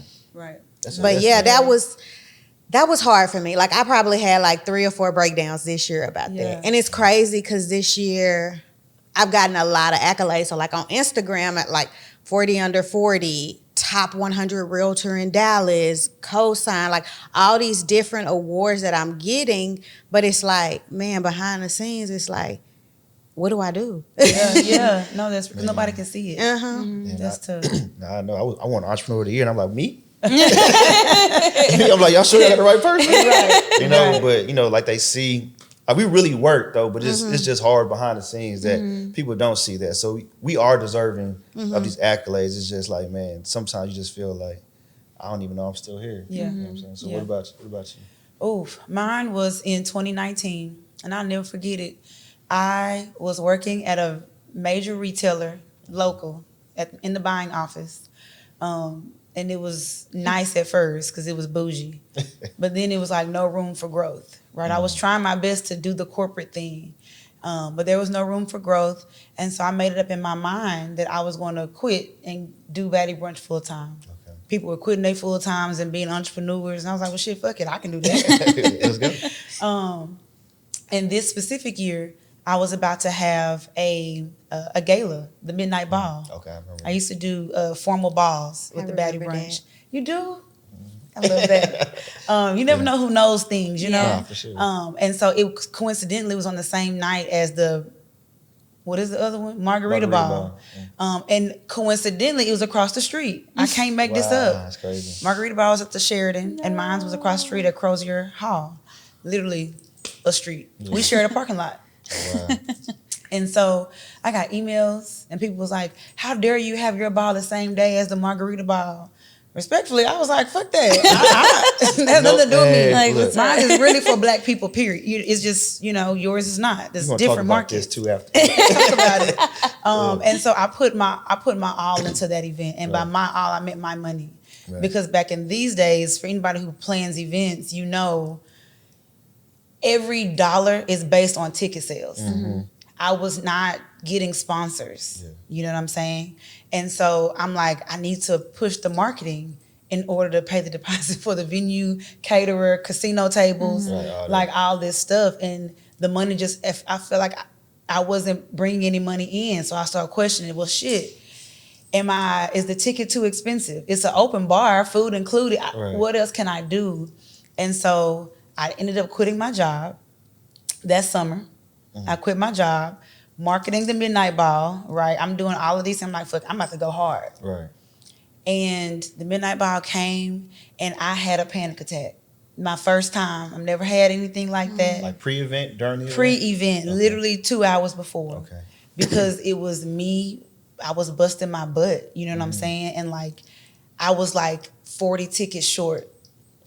But that was hard for me. Like, I probably had like 3 or 4 breakdowns this year about that. And it's crazy because this year I've gotten a lot of accolades. So like on Instagram at like 40 under 40, top 100 realtor in Dallas, CoSIGN, like all these different awards that I'm getting. But it's like, man, behind the scenes, it's like, what do I do? No, that's nobody can see it. Mm-hmm. That's tough. I know. I want Entrepreneur of the Year, and I'm like, me? I'm like, y'all sure y'all got the right person? Right. You know, but you know, like they see, we really work though, but it's just hard behind the scenes that people don't see that. So we are deserving of these accolades. It's just like, man, sometimes you just feel like, I don't even know I'm still here. Yeah. You know what I'm saying? So what about you? Oh, mine was in 2019, and I'll never forget it. I was working at a major retailer, local, in the buying office. And it was nice at first because it was bougie. But then it was like no room for growth, right? I was trying my best to do the corporate thing, but there was no room for growth. And so I made it up in my mind that I was going to quit and do Baddie Brunch full time. Okay. People were quitting their full times and being entrepreneurs. And I was like, well, shit, fuck it. I can do that. Let's go. And this specific year, I was about to have a gala, the Midnight Ball. Okay, I remember. I used to do formal balls with the Baddie Brunch. That. You do? I love that. You never know who knows things, you know? Yeah, for sure. And so it coincidentally was on the same night as what is the other one? Margarita Ball. Yeah. And coincidentally, it was across the street. I can't make this up. That's crazy. Margarita Ball was at the Sheridan, and mine was across the street at Crozier Hall. Literally a street. Yeah. We shared a parking lot. Oh, wow. And so I got emails and people was like, how dare you have your ball the same day as the Margarita Ball? Respectfully, I was like, fuck that. That has nothing to do with me. Like, mine is really for black people, period. It's just, yours is not. There's different markets. Too after. Talk about it. And so I put my all into that event. And by my all, I meant my money. Right. Because back in these days, for anybody who plans events, every dollar is based on ticket sales. Mm-hmm. I was not getting sponsors. Yeah. You know what I'm saying? And so I'm like, I need to push the marketing in order to pay the deposit for the venue, caterer, casino tables, all this stuff. And the money I felt like I wasn't bringing any money in. So I started questioning, well, shit, is the ticket too expensive? It's an open bar, food included. Right. What else can I do? And so I ended up quitting my job that summer. Mm-hmm. I quit my job, marketing the Midnight Ball, right? I'm doing all of these. I'm like, fuck, I'm about to go hard. Right. And the Midnight Ball came, and I had a panic attack. My first time. I've never had anything like that. Like pre-event, during the event? Pre-event, literally 2 hours before. Okay. Because it was me, I was busting my butt, you know what I'm saying? And I was 40 tickets short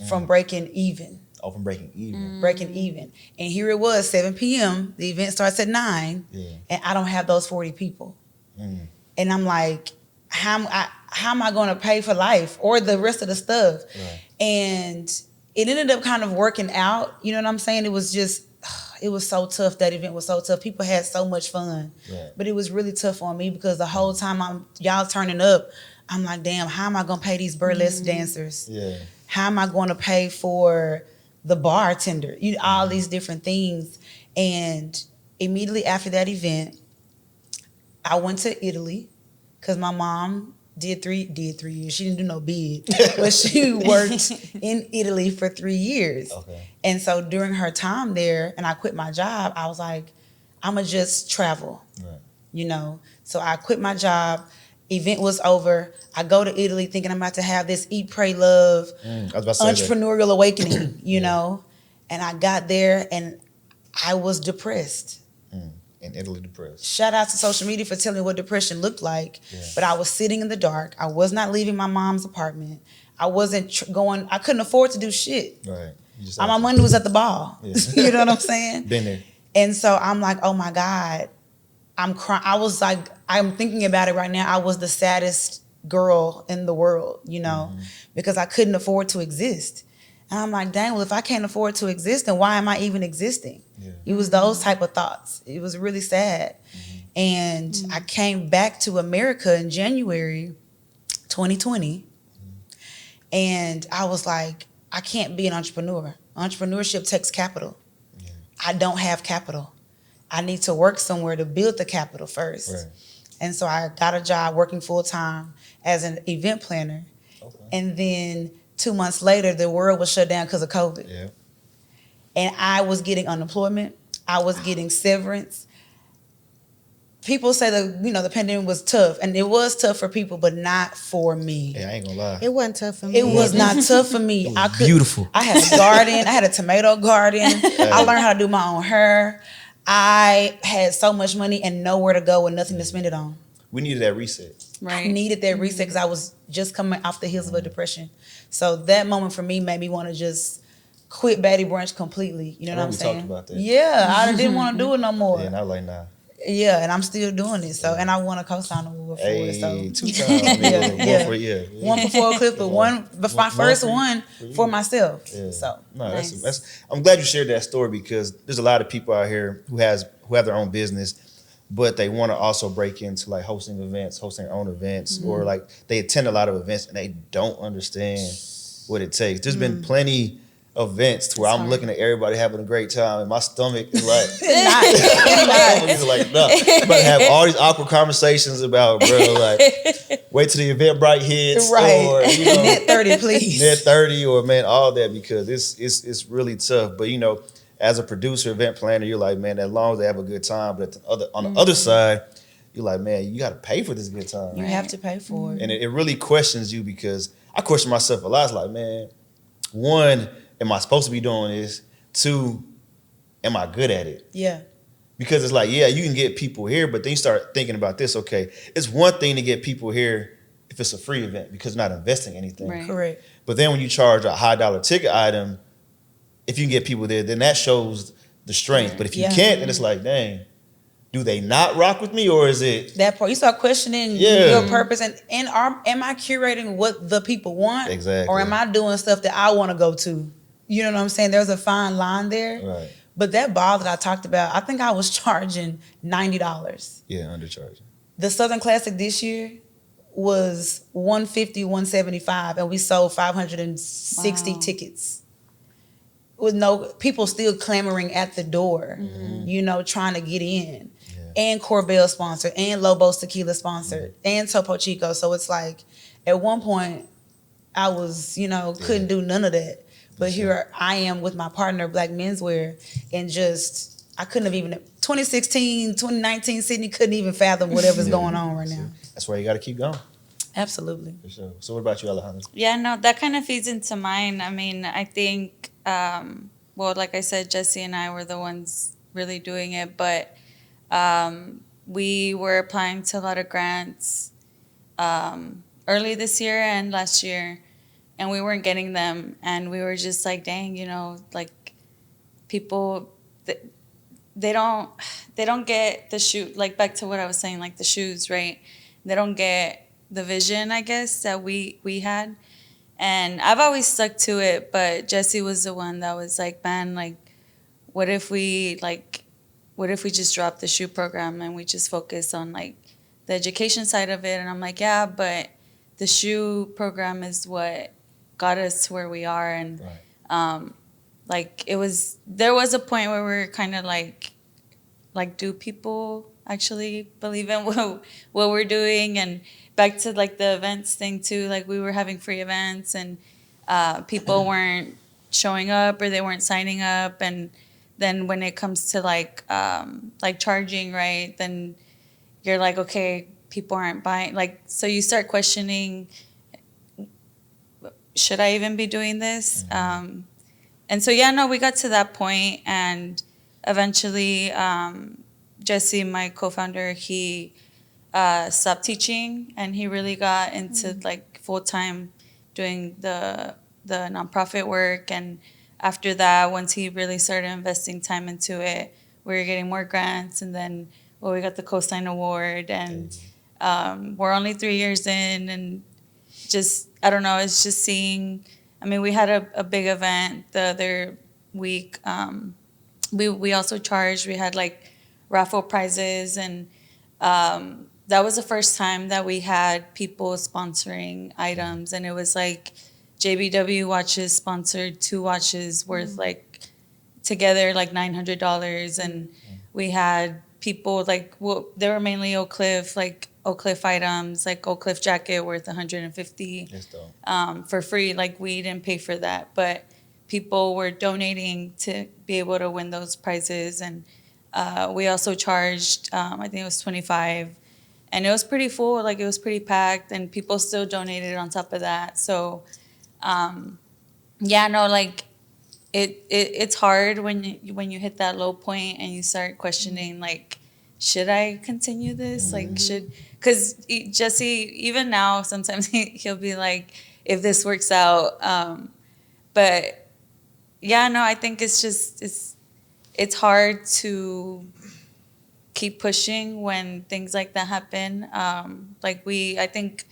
from breaking even. Oh, from breaking even. Breaking even. And here it was, 7 p.m. The event starts at 9, and I don't have those 40 people. And I'm like, how am I going to pay for life or the rest of the stuff? Right. And it ended up kind of working out. You know what I'm saying? It was just, it was so tough. That event was so tough. People had so much fun. Right. But it was really tough on me because the whole time y'all turning up, I'm like, damn, how am I going to pay these burlesque dancers? Yeah. How am I going to pay for the bartender? All these different things. And immediately after that event, I went to Italy because my mom did 3 years. She didn't do no bid, but she worked in Italy for 3 years. Okay. And so during her time there, and I quit my job, I was like, I'm going to just travel, Right. So I quit my job. Event was over. I go to Italy thinking I'm about to have this eat, pray, love, I was about to say entrepreneurial awakening, And I got there and I was depressed. In Italy, depressed. Shout out to social media for telling me what depression looked like. Yeah. But I was sitting in the dark. I was not leaving my mom's apartment. I wasn't I couldn't afford to do shit. Right. You just My money was at the ball. Yeah. You know what I'm saying? Been there. And so I'm like, oh my God, I'm crying. I was like, I'm thinking about it right now. I was the saddest girl in the world, because I couldn't afford to exist. And I'm like, dang, well, if I can't afford to exist, then why am I even existing? Yeah. It was those type of thoughts. It was really sad. And I came back to America in January 2020. And I was like, I can't be an entrepreneur. Entrepreneurship takes capital. Yeah. I don't have capital. I need to work somewhere to build the capital first. Right. And so I got a job working full time as an event planner. Okay. And then 2 months later, the world was shut down because of COVID. Yeah. And I was getting unemployment. I was getting severance. People say the pandemic was tough, and it was tough for people, but not for me. Yeah, I ain't gonna lie. It wasn't tough for me. It was not tough for me. Beautiful. I had a garden. I had a tomato garden. I learned how to do my own hair. I had so much money and nowhere to go and nothing to spend it on. We needed that reset. Right. I needed that reset because I was just coming off the heels of a depression. So that moment for me made me want to just quit Baddie Brunch completely. You know what I'm we saying? talked about that. Yeah, I didn't want to do it no more. Yeah, and I was like, nah. Yeah, and I'm still doing it. So, and I won a COSIGN Award for it. So, 2 times. One for 4 Cliff, but my first one for myself. Yeah. So, no, Nice. that's. I'm glad you shared that story because there's a lot of people out here who have their own business, but they want to also break into like hosting events, hosting their own events, or like they attend a lot of events and they don't understand what it takes. There's been plenty of events to where I'm looking at everybody having a great time and my stomach is like, nah. I'm about to have all these awkward conversations about, bro, like, wait till the Eventbrite hits, right. or Net 30, please. Net 30, or man, all that, because it's really tough. But as a producer, event planner, you're like, man, as long as they have a good time. But on the other side, you're like, man, you got to pay for this good time. You have to pay for it. And it really questions you because I question myself a lot. It's like, man, 1, am I supposed to be doing this? 2, am I good at it? Yeah. Because it's like, yeah, you can get people here, but then you start thinking about this. Okay, it's one thing to get people here if it's a free event because you're not investing anything. Right. Correct. But then when you charge a high dollar ticket item, if you can get people there, then that shows the strength. But if you can't, then it's like, dang, do they not rock with me, or is it that part? You start questioning your purpose and am I curating what the people want? Exactly. Or am I doing stuff that I want to go to? You know what I'm saying? There's a fine line there. Right. But that ball that I talked about, I think I was charging $90. Yeah, undercharging. The Southern Classic this year was $150, $175, and we sold 560 tickets. With no people still clamoring at the door, trying to get in. Yeah. And Corbell sponsored, and Lobos Tequila sponsored, and Topo Chico. So it's like, at one point, I was, couldn't do none of that. But here I am with my partner, Black Menswear, and I couldn't have even, 2016, 2019, Sydney couldn't even fathom whatever's going on right now. That's why you got to keep going. Absolutely. For sure. So what about you, Alejandra? Yeah, no, that kind of feeds into mine. I mean, I think, like I said, Jesse and I were the ones really doing it, but we were applying to a lot of grants early this year and last year. and we weren't getting them, and we were just like, dang, you know, like people, they don't get the shoe, like back to what I was saying, like the shoes, right? They don't get the vision, I guess, that we had. And I've always stuck to it, but Jesse was the one that was like, man, like, what if we just drop the shoe program and we just focus on like the education side of it? And I'm like, yeah, but the shoe program is what got us to where we are. And like there was a point where we were kind of like, do people actually believe in what we're doing? And back to like the events thing too, like we were having free events, and people weren't showing up, or they weren't signing up. And then when it comes to like charging, right, then you're like, okay, people aren't buying, like, so you start questioning, should I even be doing this? And so we got to that point, and eventually Jesse, my co-founder, he stopped teaching, and he really got into like full-time doing the nonprofit work. And after that, once he really started investing time into it, we were getting more grants, and then we got the COSIGN Award, and we're only 3 years in, and just, I don't know, it's just seeing, I mean, we had a big event the other week. We also charged, we had like raffle prizes, and that was the first time that we had people sponsoring items, and it was like JBW watches sponsored 2 watches worth like together like $900, and we had people like, well, they were mainly Oak Cliff, like Oak Cliff items, like Oak Cliff jacket worth $150 for free. Like we didn't pay for that, but people were donating to be able to win those prizes. And we also charged, I think it was $25, and it was pretty full, like it was pretty packed, and people still donated on top of that. So like it's hard when you hit that low point and you start questioning, like, should I continue this? Like, because Jesse, even now, sometimes he'll be like, if this works out. But I think it's just, it's hard to keep pushing when things like that happen. I think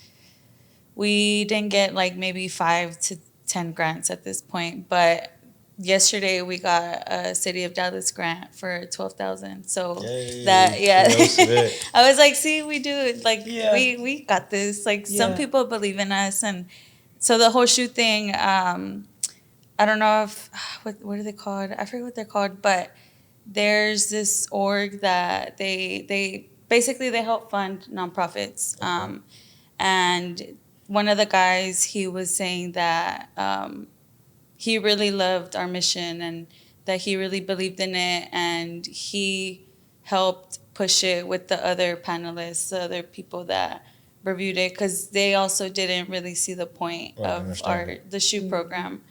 we didn't get like maybe 5 to 10 grants at this point, but yesterday we got a City of Dallas grant for $12,000. So I was like, see, we do it. Like we got this. Like some people believe in us, and so the whole shoe thing. I don't know if what are they called? I forget what they're called, but there's this org that they basically they help fund nonprofits. And one of the guys, he was saying that he really loved our mission and that he really believed in it, and he helped push it with the other panelists, the other people that reviewed it, because they also didn't really see the point of the shoe program.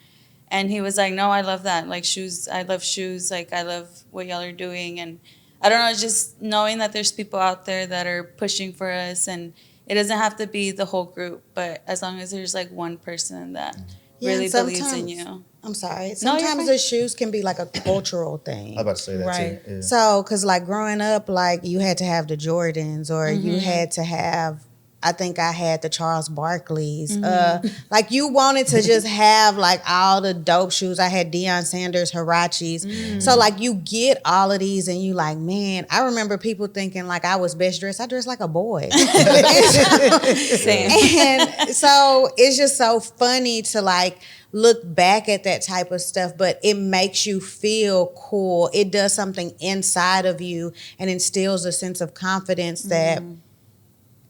And he was like, no, I love that. Like shoes, I love shoes. Like I love what y'all are doing. And I don't know, just knowing that there's people out there that are pushing for us, and it doesn't have to be the whole group, but as long as there's like one person that really believes in you. I'm sorry. Sometimes the shoes can be like a cultural thing. I was about to say that too. Yeah. So, because like growing up, like you had to have the Jordans, or you had to have, I think I had the Charles Barkleys. Like you wanted to just have like all the dope shoes. I had Deion Sanders, Hirachis. So like you get all of these and you like, man, I remember people thinking like I was best dressed. I dressed like a boy. Same. And so it's just so funny to like look back at that type of stuff, but it makes you feel cool. It does something inside of you and instills a sense of confidence that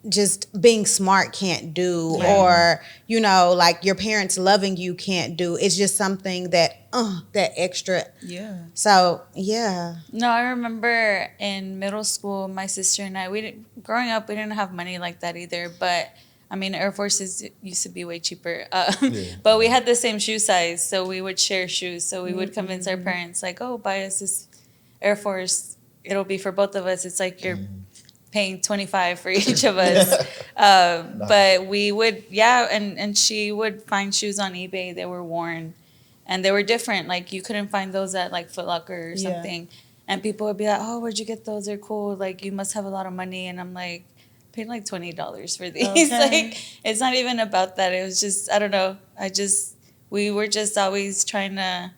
just being smart can't do, or, you know, like your parents loving you can't do. It's just something that, that extra. Yeah. So, yeah. No, I remember in middle school, my sister and I, growing up, we didn't have money like that either, but I mean, Air Forces used to be way cheaper, but we had the same shoe size, so we would share shoes. So we would convince our parents, like, oh, buy us this Air Force. It'll be for both of us. It's like your paying $25 for each of us. But we would, and she would find shoes on eBay that were worn, and they were different. Like you couldn't find those at like Foot Locker or something. And people would be like, "Oh, where'd you get those? They're cool. Like you must have a lot of money." And I'm like, paid like $20 for these. Okay. Like it's not even about that. It was just, I don't know. We were just always trying to,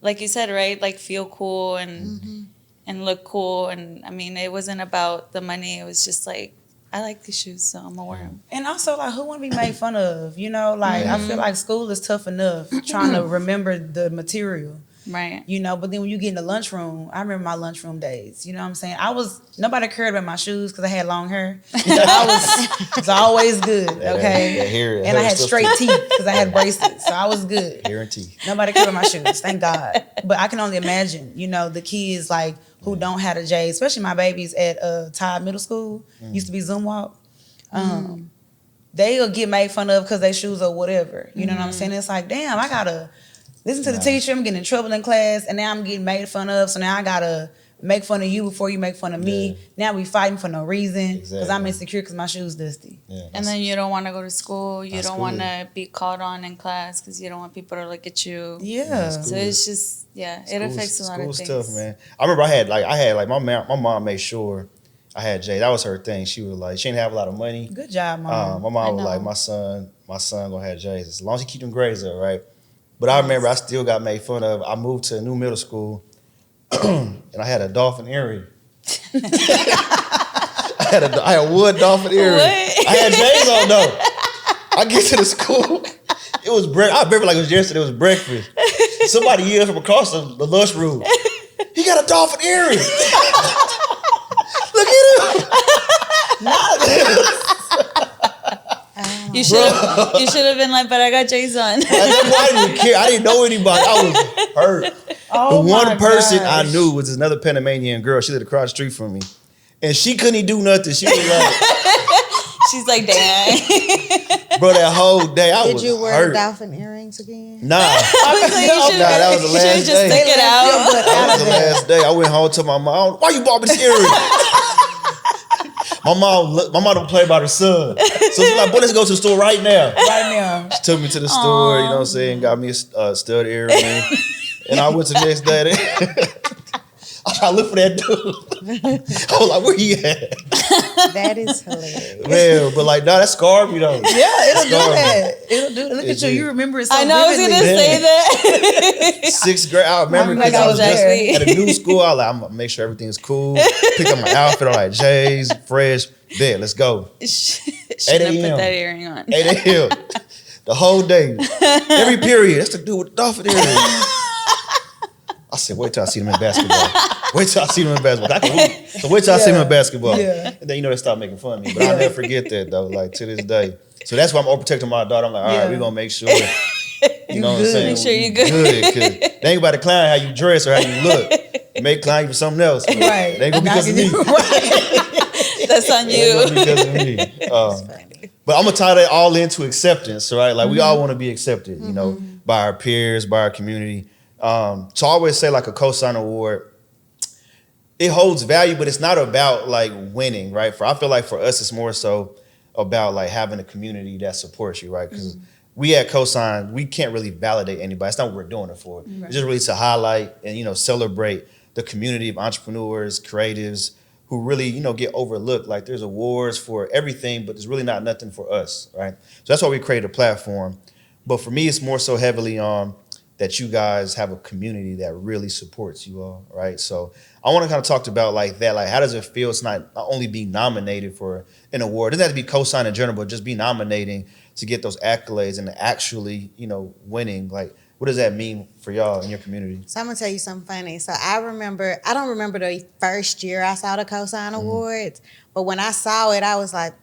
like you said, right? Like feel cool and look cool. And I mean, it wasn't about the money. It was just like, I like these shoes, so I'm gonna wear them. And also, like, who want to be made fun of? You know, like, I feel like school is tough enough trying to remember the material. Right. You know, but then when you get in the lunchroom, I remember my lunchroom days. You know what I'm saying? Nobody cared about my shoes because I had long hair. So I was always good, okay? And I had straight teeth because I had braces. So I was good. Hair and teeth. Nobody cared about my shoes, thank God. But I can only imagine, you know, the kids, like, who don't have a J, especially my babies at Todd Middle School, used to be Zoom Walk. They'll get made fun of because they shoes or whatever. You know what I'm saying? It's like, damn, I gotta listen to the teacher. I'm getting in trouble in class, and now I'm getting made fun of. So now I gotta make fun of you before you make fun of me. Now we fighting for no reason because I'm insecure because my shoes dusty. And then you don't want to go to school. You don't want to be called on in class because you don't want people to look at you. Yeah. So it's just, it affects a lot of things. School's tough, man. I remember I had my mom made sure I had Jay. That was her thing. She was like, she didn't have a lot of money. Good job, Mom. My mom was like, my son gonna have J's as long as he keep them grades up, right? But I remember I still got made fun of. I moved to a new middle school, and I had a Dolphin Earring. I had a wood Dolphin Earring. What? I had J's on though. I get to the school. It was I remember like it was yesterday. It was breakfast. Somebody yelled from across the lunchroom. He got a Dolphin Earring. Look at him. You should have been like, but I got J's on. I didn't even care. I didn't know anybody. I was hurt. Oh, the one person gosh. I knew was this another Panamanian girl. She lived across the street from me. And she couldn't even do nothing. She was like, She's like, damn. bro, that whole day I was Did you wear hurt. the dolphin earrings again? Nah. That was the last just day. stick it out. That was the last day. I went home to my mom. Why you bought me this earring? My mom don't play about her son. So she's like, boy, let's go to the store right now. Right now. She took me to the store, you know what I'm saying, got me a stud earring. And I went to the next day. I tried to look for that dude. I was like, where he at? That is hilarious. Man, but like, nah, that scarred me though. Yeah, it'll do Scarred me. that. It'll do that. Look It at you. did. You remember it so I know I was vividly. going to say that. 6th grade, I remember Like because I was just exactly. at a new school. I was like, I'm gonna make sure everything's cool. Pick up my outfit. I'm like, J's, fresh. There, let's go. Shouldn't 8 have a.m. put that earring on. 8 a.m. The whole day. Every period. That's the dude with the dolphin earring. I said, wait till I see them in basketball. Wait till I see them in basketball. I can hoop. So wait till I see them in basketball. Yeah. And then, they stopped making fun of me. But I'll never forget that, though, like, to this day. So that's why I'm overprotecting my daughter. I'm like, all right, we're going to make sure, you know what I'm good. saying? Make sure you're good. Because they ain't about to clown how you dress or how you look. Make clown you for something else. But Right. They ain't going to be because of me. Right. That's on They ain't you. gonna be because of me. But I'm going to tie that all into acceptance, right? Like, we all want to be accepted, you know, by our peers, by our community. So I always say like a COSIGN Award, it holds value, but it's not about like winning, right? I feel like for us, it's more so about like having a community that supports you, right? Because we at COSIGN, we can't really validate anybody. That's not what we're doing it for. It's just really to highlight and, celebrate the community of entrepreneurs, creatives who really, get overlooked. Like there's awards for everything, but there's really not nothing for us, right? So that's why we created a platform. But for me, it's more so heavily on that you guys have a community that really supports you all, right? So I want to kind of talk about like that. Like, how does it feel to not only be nominated for an award? It doesn't have to be COSIGN in general, but just be nominating to get those accolades and actually, winning. Like, what does that mean for y'all in your community? So I'm gonna tell you something funny. So I don't remember the first year I saw the COSIGN Awards, but when I saw it, I was like,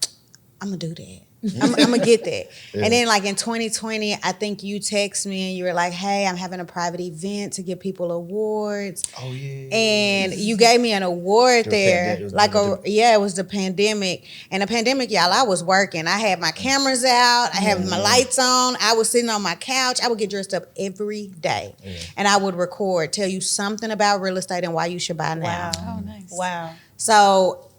I'm gonna do that. I'm gonna get that. Yeah. And then like in 2020, I think you text me and you were like, hey, I'm having a private event to give people awards. Oh, yeah. And you gave me an award there. It was It was the pandemic. And the pandemic, y'all, I was working. I had my cameras out. I had my lights on. I was sitting on my couch. I would get dressed up every day. Yeah. And I would tell you something about real estate and why you should buy now. Wow. Oh, nice. Wow. So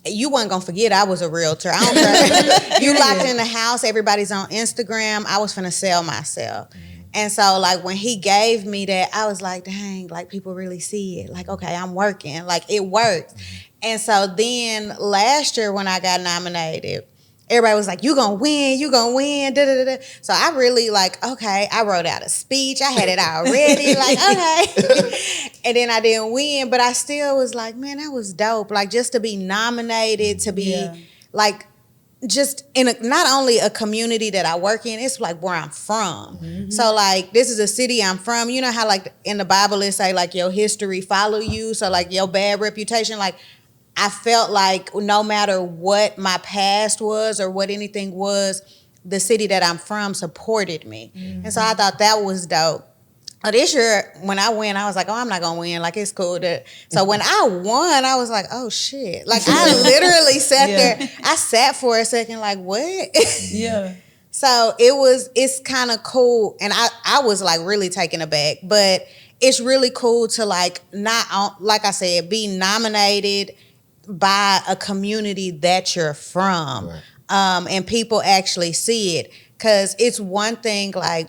you wasn't gonna forget I was a realtor. I don't care. You locked in the house, everybody's on Instagram. I was finna sell myself. And so like when he gave me that, I was like, dang, like people really see it. Like, okay, I'm working. Like it worked. And so then last year when I got nominated, everybody was like, you gonna win, da da da. So I really like, okay, I wrote out a speech. I had it already, like, okay. And then I didn't win, but I still was like, man, that was dope. Like just to be nominated, to be like just in not only a community that I work in, it's like where I'm from. So like this is a city I'm from. You know how like in the Bible it say like your history follow you. So like your bad reputation, like I felt like no matter what my past was or what anything was, the city that I'm from supported me. And so I thought that was dope. This year, when I win, I was like, oh, I'm not going to win. Like, it's cool. So when I won, I was like, oh, shit. Like, I literally sat there. I sat for a second like, what? So it's kind of cool. And I was, like, really taken aback. But it's really cool to, like, like I said, be nominated by a community that you're from. Right. And people actually see it. Because it's one thing, like,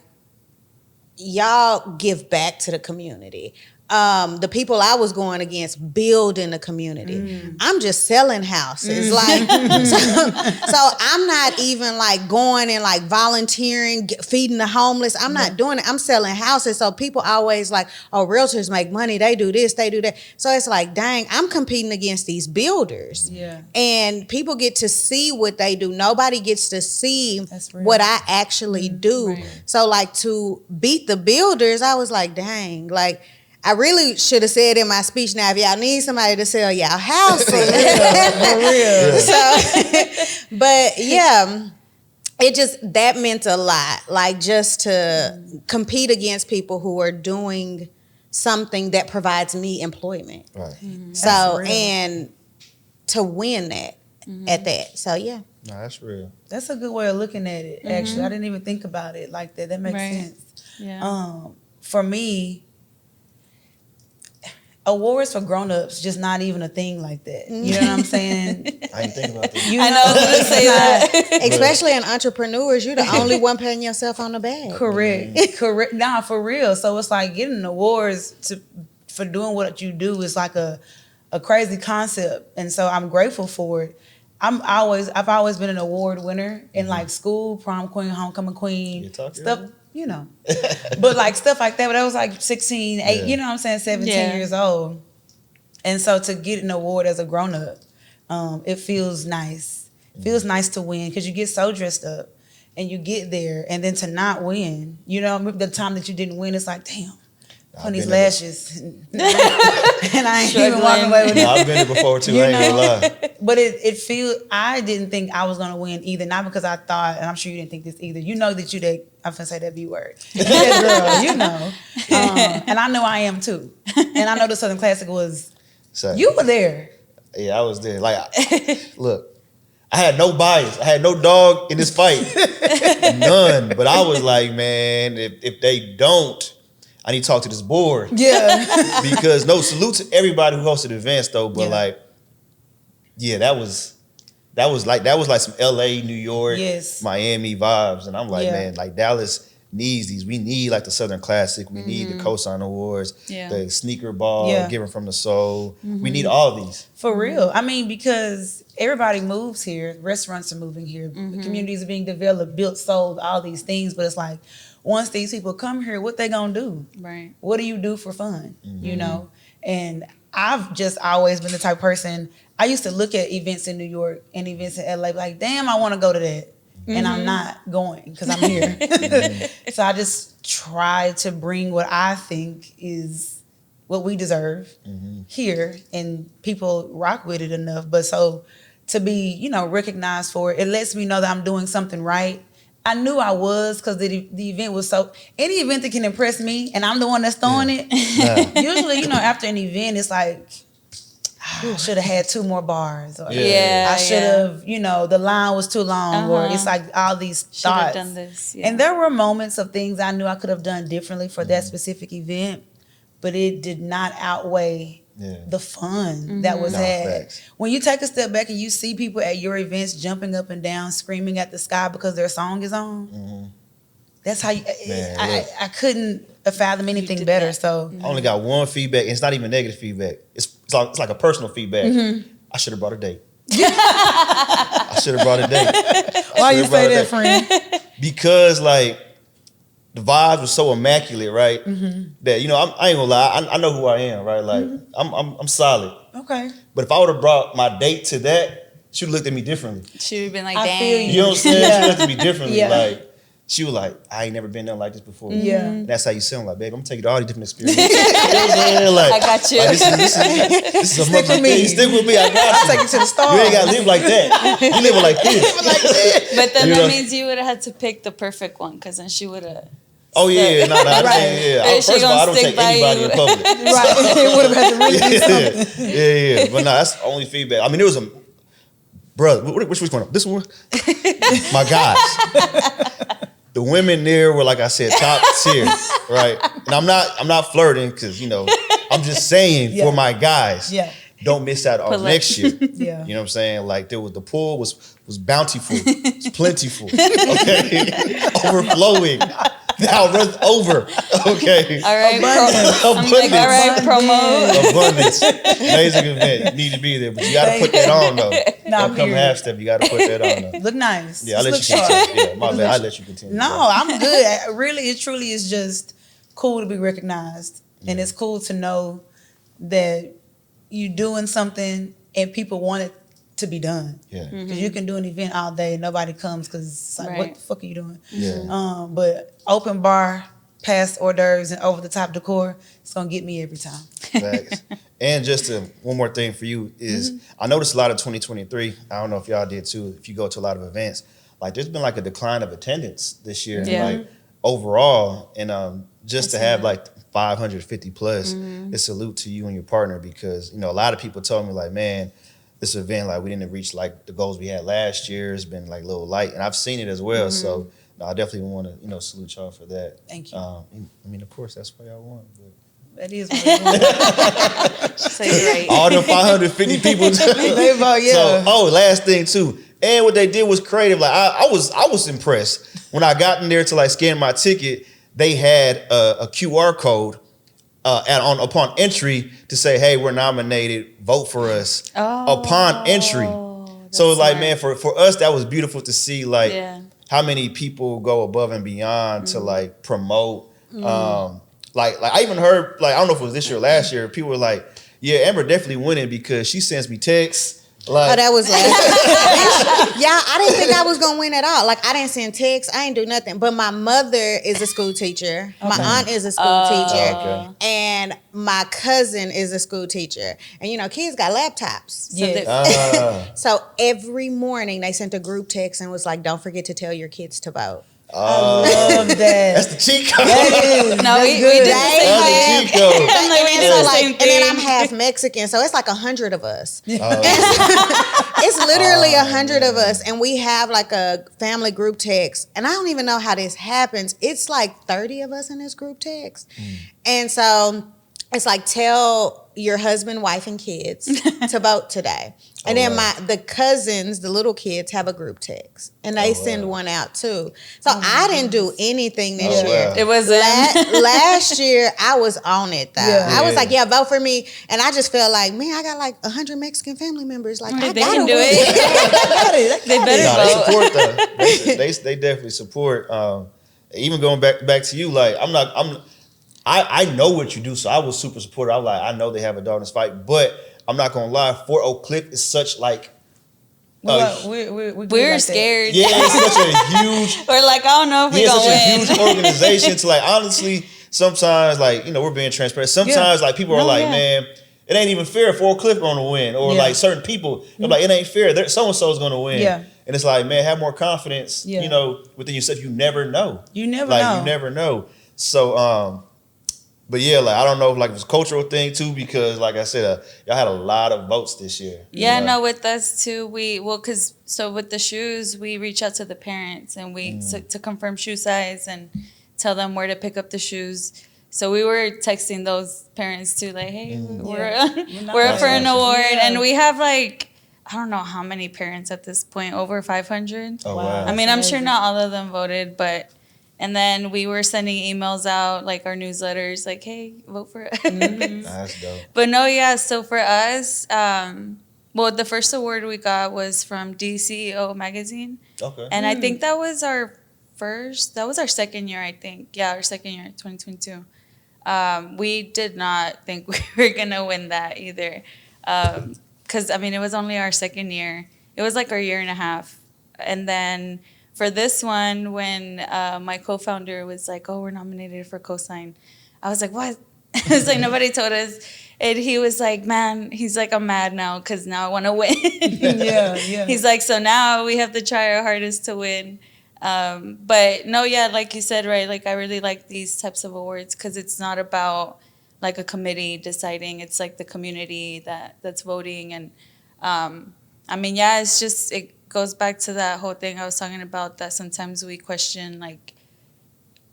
y'all give back to the community. The people I was going against building the community. I'm just selling houses. Like, so I'm not even like going and like volunteering, feeding the homeless. I'm not doing it. I'm selling houses. So people always like, oh, realtors make money. They do this, they do that. So it's like, dang, I'm competing against these builders. And people get to see what they do. Nobody gets to see what I actually do. So like to beat the builders, I was like, dang, like, I really should have said in my speech, now if y'all need somebody to sell y'all houses. For real. So, but yeah, it just, that meant a lot. Like just to compete against people who are doing something that provides me employment. Right. So, and to win that at that. So yeah. No, that's real. That's a good way of looking at it, actually. I didn't even think about it like that. That makes sense. Yeah. For me, awards for grown-ups just not even a thing like that. You know what I'm saying? I didn't think about that. You I know I was gonna say that. Especially in entrepreneurs, you're the only one paying yourself on the bag. Correct. Nah, for real. So it's like getting awards for doing what you do is like a crazy concept. And so I'm grateful for it. I've always been an award winner in like school, prom queen, homecoming queen, stuff, you know. But like stuff like that, but I was like 16, 8, you know what I'm saying, 17 years old. And so to get an award as a grown up, it feels nice. It feels nice to win because you get so dressed up and you get there, and then to not win, you know, the time that you didn't win, it's like, damn. On these lashes, and I ain't even walking away with it. I've been there before too. I ain't gonna lie. But it feels. I didn't think I was gonna win either. Not because I thought, and I'm sure you didn't think this either. You know that I'm gonna say that B word. That girl, you know. And I know I am too. And I know the Southern Classic was. So, you were there. Yeah, I was there. Like, look, I had no bias. I had no dog in this fight. None. But I was like, man, if they don't, I need to talk to this board. Yeah. Because no, salute to everybody who hosted events though, but like, yeah, that was like some LA, New York, Miami vibes. And I'm like, man, like Dallas needs these. We need like the Southern Classic. We need the COSIGN Awards, the sneaker ball, Given from the Soul. We need all these. For real. I mean, because everybody moves here. Restaurants are moving here. The communities are being developed, built, sold, all these things. But it's like, once these people come here, what they gonna do? Right. What do you do for fun? You know? And I've just always been the type of person, I used to look at events in New York and events in LA, like, damn, I wanna go to that. And I'm not going because I'm here. So I just try to bring what I think is what we deserve here, and people rock with it enough. But so to be, you know, recognized for it, it lets me know that I'm doing something right. I knew I was because the event was so, any event that can impress me and I'm the one that's throwing it. Usually, you know, after an event, it's like, I should have had 2 more bars. Or I should have, you know, the line was too long. Or it's like all these thoughts. Should have done this. And there were moments of things I knew I could have done differently for that specific event, but it did not outweigh the fun that was Nah, had. facts. When you take a step back and you see people at your events jumping up and down, screaming at the sky because their song is on, that's how you. Man, I couldn't fathom anything did better. that. So I only got one feedback, and it's not even negative feedback. It's like a personal feedback. I should have brought a date. I should have brought a date. why you Should've brought say a that, friend? Because like the vibes were so immaculate, right? That I ain't gonna lie, I know who I am, right? Like I'm solid. Okay. But if I would have brought my date to that, she would have looked at me differently. She would have been like, I dang. feel You know what I'm saying? Yeah. She looked at me differently. Yeah. Like she was like, I ain't never been nothing like this before. Yeah. And that's how you sound like, babe. I'm gonna take you to all these different experiences. You know what I'm saying? Like, I got you. Like, this is a Stick with me. thing. Stick with me. I got you. I'll take you to the stars. You ain't gotta live like that. You living like this. But then You that know? means you would have had to pick the perfect one, because then she would have. Oh yeah, no, Right. yeah. Is she First of all, I don't gonna take stick by anybody you? in public. Right. It would have had to really be something. Yeah. But no, that's the only feedback. I mean, there was a brother. Which one? This one? My gosh. The women there were, like I said, top tier, right? And I'm not flirting because I'm just saying Yeah. for my guys, Yeah. don't miss out on But next year. Yeah. You know what I'm saying? Like the pool was bountiful, it's plentiful, okay, overflowing. Now runs over, okay. All right, Abundance. I'm like, all right, promo. Abundance, amazing event. You need to be there, but you got to put that on though. Nah, Don't come period. half step. You got to put that on though. Look nice. Yeah, I'll Just let you look sharp. continue. Yeah, my bad. I'll let you continue. No, bro. I'm good. Really, it truly is just cool to be recognized. And it's cool to know that you're doing something and people want it to be done. Yeah. Because you can do an event all day and nobody comes because it's like, what Right. the fuck are you doing? Yeah. But open bar, past hors d'oeuvres, and over the top decor, it's going to get me every time. Facts. And just one more thing for you is I noticed a lot of 2023. I don't know if y'all did too. If you go to a lot of events, like there's been like a decline of attendance this year, Yeah. like overall. And just to have like 550 plus, it's a salute to you and your partner because a lot of people told me like, man, this event like we didn't reach like the goals we had last year. It's been like a little light, and I've seen it as well. So no, I definitely want to salute y'all for that. Thank you. I mean, of course, that's what y'all want. But. That is what it is. So you're right. All them 550 people. They vote, yeah. So, last thing too, and what they did was creative. Like I was impressed when I got in there to like scan my ticket. They had a QR code upon entry to say, "Hey, we're nominated. Vote for us." Upon entry. that's So like, smart. man, for us, that was beautiful to see. Like Yeah. how many people go above and beyond to like promote. Like I even heard, like I don't know if it was this year or last year, people were like, yeah, Amber definitely winning because she sends me texts. Like, Oh, that was last. Yeah, I didn't think I was gonna win at all. Like I didn't send texts, I didn't do nothing. But my mother is a school teacher. My aunt is a school teacher, okay. and my cousin is a school teacher. And kids got laptops. So Yes. that- So every morning they sent a group text and was like, "Don't forget to tell your kids to vote." I love that. that's the cheat code. That is. No, That's we good. did the same That's thing. the cheat code. I'm like, we did the same And then I'm thing. half Mexican, so it's like 100 of us. Oh, It's literally 100 of us, and we have like a family group text. And I don't even know how this happens. It's like 30 of us in this group text. And so it's like, tell your husband, wife, and kids to vote today. And then wow. the cousins, the little kids, have a group text, and they send one out too. So I didn't do anything this Oh, year. wow. It was Last year, I was on it though. Yeah. I was like, yeah, vote for me. And I just felt like, man, I got like 100 Mexican family members. Like, I They gotta can do win. it. They better no, they vote. support though. They definitely support. Even going back to you, like I know what you do, so I was super supportive. I know they have a dog in this fight, but I'm not gonna lie. Fort Oak Cliff is such like. Well, we're good We're like that. scared. Yeah, it's such a huge. We're like, I don't know if we're It's gonna such a win. huge organization to like honestly. Sometimes like we're being transparent. Sometimes like people are No, like, yeah. man, it ain't even fair for a Cliff gonna win, or Yeah. like certain people. They're like, it ain't fair. So and so is gonna win. Yeah. And it's like, man, have more confidence. Yeah. Within yourself. You never know. You never Like know. you never know. So but yeah, like I don't know if like it was a cultural thing too, because like I said, y'all had a lot of votes this year. Yeah, You know? no, with us too, because with the shoes, we reach out to the parents and we to confirm shoe size and tell them where to pick up the shoes. So we were texting those parents too, like, hey, we're Yeah. we're up for an awesome. award, Yeah. and we have like I don't know how many parents at this point, over 500. Oh, wow. I mean, I'm sure Amazing. not all of them voted, but. And then we were sending emails out, like our newsletters, like, hey, vote for us. That's dope. But no, yeah, so for us, well, the first award we got was from DCEO magazine. Okay. And I think that was our second year, I think. Yeah, our second year, 2022. We did not think we were going to win that either. Because, I mean, it was only our second year. It was like our year and a half. And then for this one, when my co-founder was like, oh, we're nominated for CoSign, I was like, what? It's like, nobody told us. And he was like, man, he's like, I'm mad now because now I want to win. Yeah. He's like, so now we have to try our hardest to win. But no, yeah, like you said, right? Like I really like these types of awards because it's not about like a committee deciding. It's like the community that's voting. And I mean, yeah, it's just, it goes back to that whole thing I was talking about, that sometimes we question, like,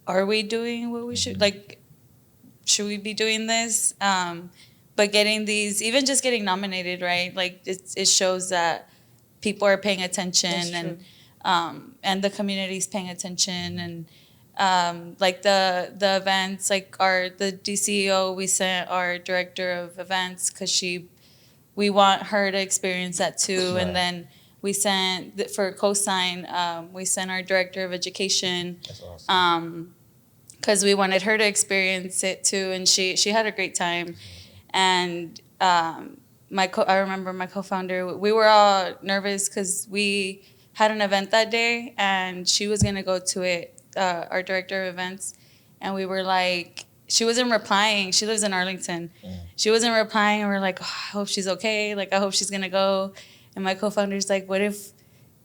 are we doing what we should? Like, should we be doing this? But getting these, even just getting nominated, right? Like it shows that people are paying attention, and the community's paying attention, and like the events, like the DCEO, we sent our director of events because we want her to experience that too, Right. and then we sent for CoSign, we sent our director of education. That's awesome. Because we wanted her to experience it too, and she had a great time. And I remember my co-founder, we were all nervous because we had an event that day, and she was gonna go to it, our director of events, and we were like, she wasn't replying. She lives in Arlington. She wasn't replying, and we're like, oh, I hope she's okay. Like, I hope she's gonna go. And my co-founder's like, what if?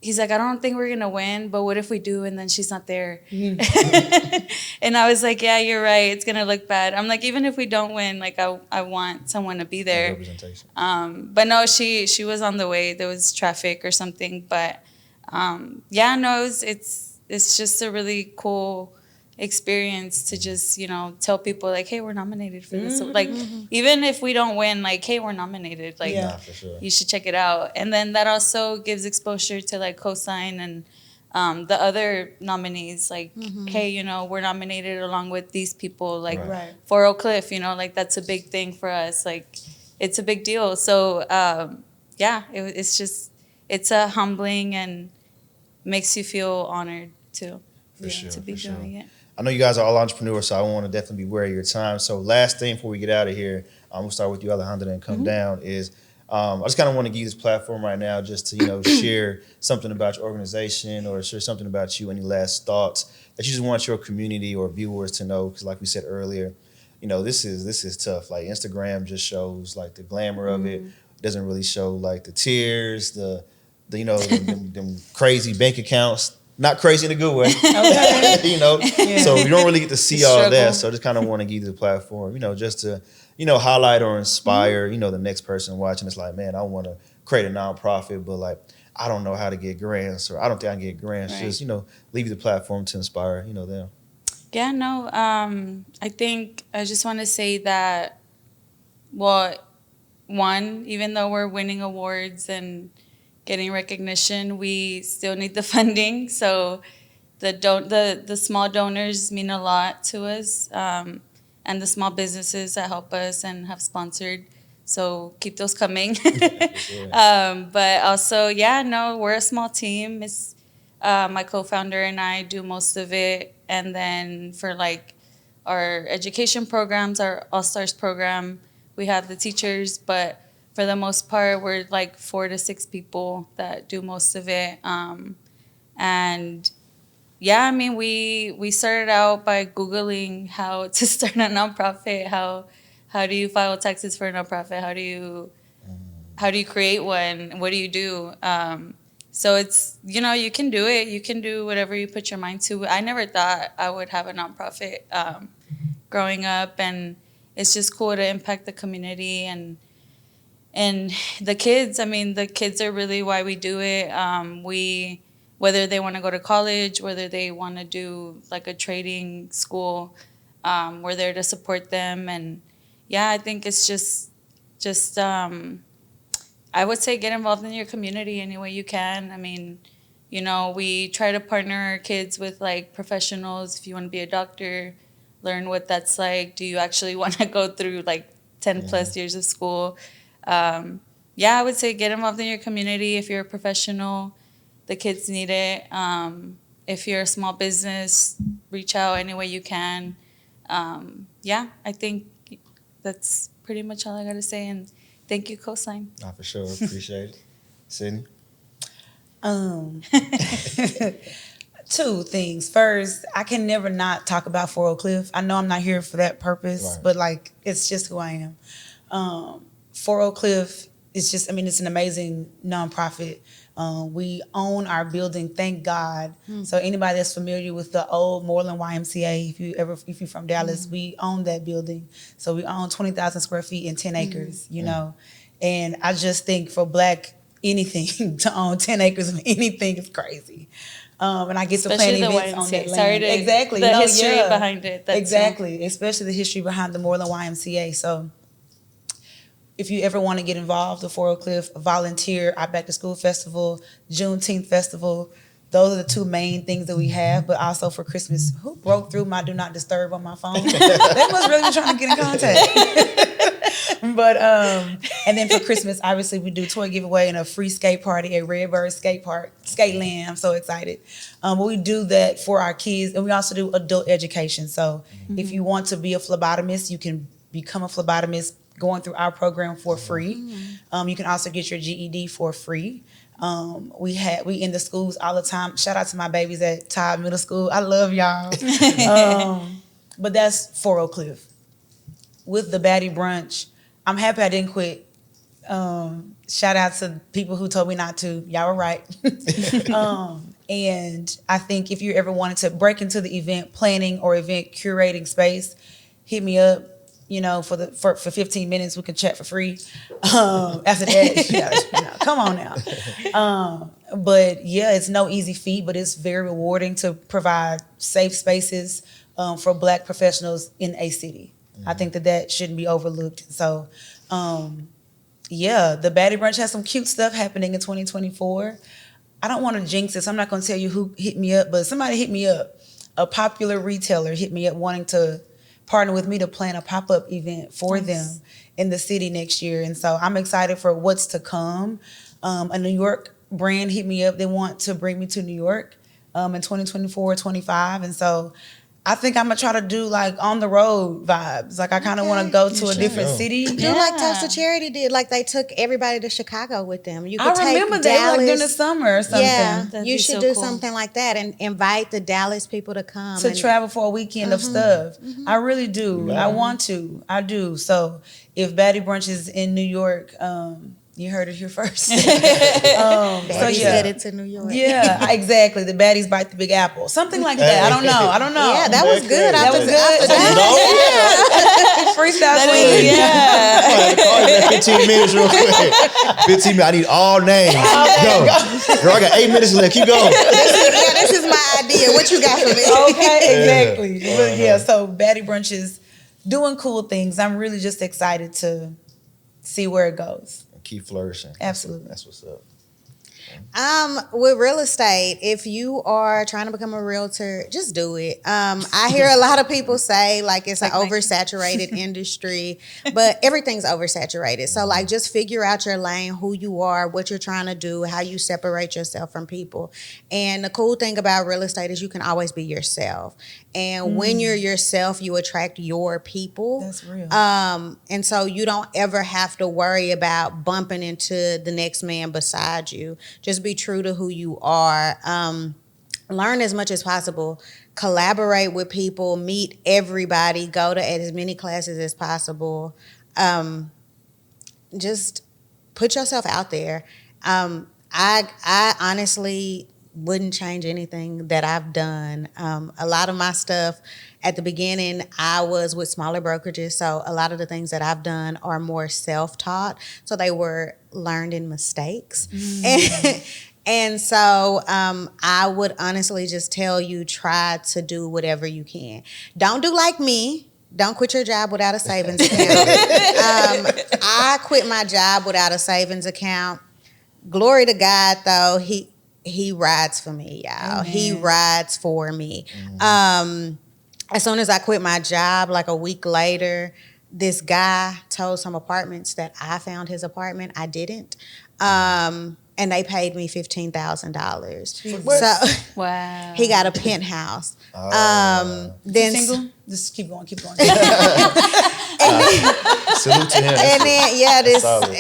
He's like, I don't think we're gonna win, but what if we do and then she's not there? And I was like, yeah, you're right. It's gonna look bad. I'm like, even if we don't win, like I want someone to be there. Representation. But no, she was on the way. There was traffic or something. But yeah, no, it's just a really cool experience to just, tell people like, hey, we're nominated for this. So, like, even if we don't win, like, hey, we're nominated. Like, Yeah. Nah, for sure. you should check it out. And then that also gives exposure to like CoSign and the other nominees. Like, hey, we're nominated along with these people. Like Right. For Oak Cliff, like that's a big thing for us. Like, it's a big deal. So yeah, it's a humbling and makes you feel honored too. For sure, to be for sure. doing it. I know you guys are all entrepreneurs, so I want to definitely be wary of your time. So last thing before we get out of here, we'll start with you, Alejandra, and come down is I just kind of want to give you this platform right now just to, share something about your organization or share something about you, any last thoughts that you just want your community or viewers to know. Because like we said earlier, this is tough. Like Instagram just shows like the glamour of it. It doesn't really show like the tears, the them crazy bank accounts. Not crazy in a good way. Okay. So you don't really get to see all Struggle. that. So I just kind of want to give you the platform, just to, highlight or inspire, the next person watching. It's like, man, I want to create a nonprofit, but like, I don't know how to get grants, or I don't think I can get grants. Right. Just, leave you the platform to inspire, them. Yeah, no, I think I just want to say that, well, one, even though we're winning awards and getting recognition, we still need the funding. So the small donors mean a lot to us, and the small businesses that help us and have sponsored. So keep those coming. But also, yeah, no, we're a small team. It's my co-founder and I do most of it. And then for like our education programs, our All-Stars program, we have the teachers, but for the most part, we're like 4 to 6 people that do most of it. And yeah, I mean, we started out by Googling how to start a nonprofit. How do you file taxes for a nonprofit? How do you create one? What do you do? So it's, you can do it. You can do whatever you put your mind to. I never thought I would have a nonprofit growing up, and it's just cool to impact the community and the kids. I mean, the kids are really why we do it. Whether they want to go to college, whether they want to do like a trading school, We're there to support them. And yeah, I think it's just I would say get involved in your community any way you can. I mean, you know, we try to partner our kids with like professionals. If you want to be a doctor, learn what that's like. Do you actually want to go through like 10 plus years of school? Yeah, I would say get involved in your community. If you're a professional, the kids need it. If you're a small business, reach out any way you can. Yeah, I think that's pretty much all I got to say. And thank you, CoSIGN. For sure. Appreciate it. Sydney? Two things. First, I can never not talk about For Oak Cliff. I know I'm not here for that purpose, but like it's just who I am. For Oak Cliff is just, I mean, it's an amazing nonprofit. We own our building, thank God. So anybody that's familiar with the old Moreland YMCA, if you're from Dallas, we own that building. So we own 20,000 square feet and 10 acres, you know. And I just think for Black anything to own 10 acres of anything is crazy. And I get to plan events on that land. Exactly. The history behind it. Exactly. Especially the history behind the Moreland YMCA. So if you ever want to get involved with For Oak Cliff, volunteer, our Back to School Festival, Juneteenth Festival, those are the two main things that we have. But also for Christmas, who broke through my Do Not Disturb on my phone? They must really be trying to get in contact. But and then for Christmas, obviously we do toy giveaway and a free skate party at Redbird Skate Park, Skate Land. I'm so excited. But we do that for our kids, and we also do adult education. So if you want to be a phlebotomist, you can become a phlebotomist going through our program for free. You can also get your GED for free. We in the schools all the time. Shout out to my babies at Todd Middle School. I love y'all. But that's For Oak Cliff. With the Baddie Brunch, I'm happy I didn't quit. Shout out to people who told me not to. Y'all were right. And I think if you ever wanted to break into the event planning or event curating space, hit me up. You know, for 15 minutes, we can chat for free. After that, come on now. But yeah, it's no easy feat, but it's very rewarding to provide safe spaces for Black professionals in a city. I think that shouldn't be overlooked. So, yeah, the Baddie Brunch has some cute stuff happening in 2024. I don't want to jinx this. I'm not going to tell you who hit me up, but somebody hit me up. A popular retailer hit me up wanting to partner with me to plan a pop-up event for them in the city next year. And so I'm excited for what's to come. A New York brand hit me up. They want to bring me to New York in 2024, 25. And so I think I'm going to try to do like on the road vibes. Like I kind of want to go to a different city. Do like Toast to Charity did. Like they took everybody to Chicago with them. You could I remember take that Dallas, like during the summer or something. Yeah, you should do something like that and invite the Dallas people to come. To travel for a weekend of stuff. I really do. I want to. I do. So if Baddie Brunch is in New York, you heard it here first. Baddies headed to New York. Yeah, exactly. The baddies bite the Big Apple. Something like that. I don't know. Yeah, that was good. That was good. Freestyle queen. Yeah. 15 minutes real quick. 15 minutes. I need all names. Go. Girl, I got 8 minutes left. Keep going. This is my idea. What you got for me? Okay, exactly. But yeah, so Baddie Brunch is doing cool things. I'm really just excited to see where it goes. Keep flourishing. Absolutely. That's what's up. With real estate, if you are trying to become a realtor, just do it. I hear a lot of people say like it's an oversaturated industry, but everything's oversaturated. So like just figure out your lane, who you are, what you're trying to do, how you separate yourself from people. And the cool thing about real estate is you can always be yourself. And when you're yourself, you attract your people. That's real. And so you don't ever have to worry about bumping into the next man beside you. Just be true to who you are. Learn as much as possible. Collaborate with people. Meet everybody. Go to as many classes as possible. Just put yourself out there. I honestly wouldn't change anything that I've done. A lot of my stuff at the beginning, I was with smaller brokerages. So a lot of the things that I've done are more self-taught. So they were learned in mistakes. And so I would honestly just tell you, try to do whatever you can. Don't do like me. Don't quit your job without a savings account. I quit my job without a savings account. Glory to God, though. He rides for me, y'all. Amen. He rides for me. As soon as I quit my job, like a week later, this guy told some apartments that I found his apartment. I didn't. And they paid me $15,000. So Wow. he got a penthouse. Then single? Just keep going. Salute to him. And then solid.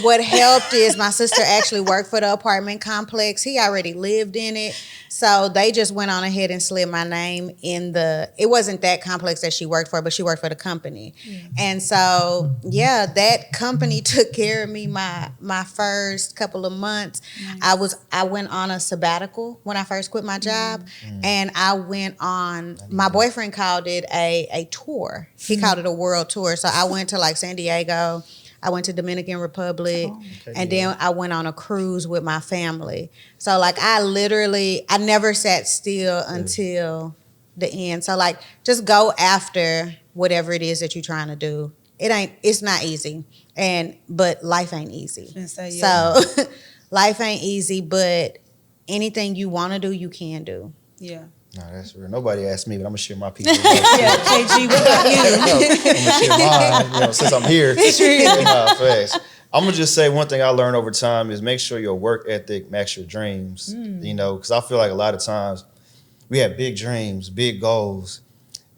What helped is my sister actually worked for the apartment complex. He already lived in it. So they just went on ahead and slid my name in it wasn't that complex that she worked for, but she worked for the company. And so, that company took care of me my first couple of months. I went on a sabbatical when I first quit my job. And I went on, my boyfriend called it a tour. He called it a world tour. So I went to like San Diego. I went to Dominican Republic, then I went on a cruise with my family. So like I never sat still until the end. So like just go after whatever it is that you're trying to do. It's not easy, but life ain't easy. So life ain't easy, but anything you want to do, you can do. Yeah. No, that's real. Nobody asked me, but I'm gonna share my piece. KG, what about you? I'm gonna share mine. Since I'm here. I'm gonna just say one thing I learned over time is make sure your work ethic matches your dreams. Because I feel like a lot of times we have big dreams, big goals,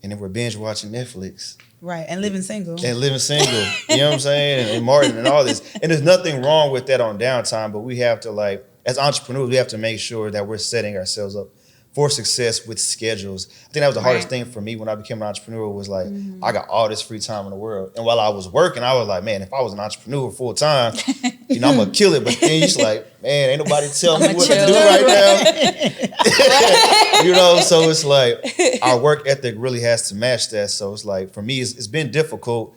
and then we're binge watching Netflix. Right, and living single. You know what I'm saying? And Martin and all this. And there's nothing wrong with that on downtime, but we have to as entrepreneurs, we have to make sure that we're setting ourselves up for success with schedules. I think that was the hardest thing for me when I became an entrepreneur was like, I got all this free time in the world. And while I was working, I was like, man, if I was an entrepreneur full time, I'm going to kill it. But then you're just like, man, ain't nobody tell me what to do right now. So it's like our work ethic really has to match that. So it's like, for me, it's been difficult,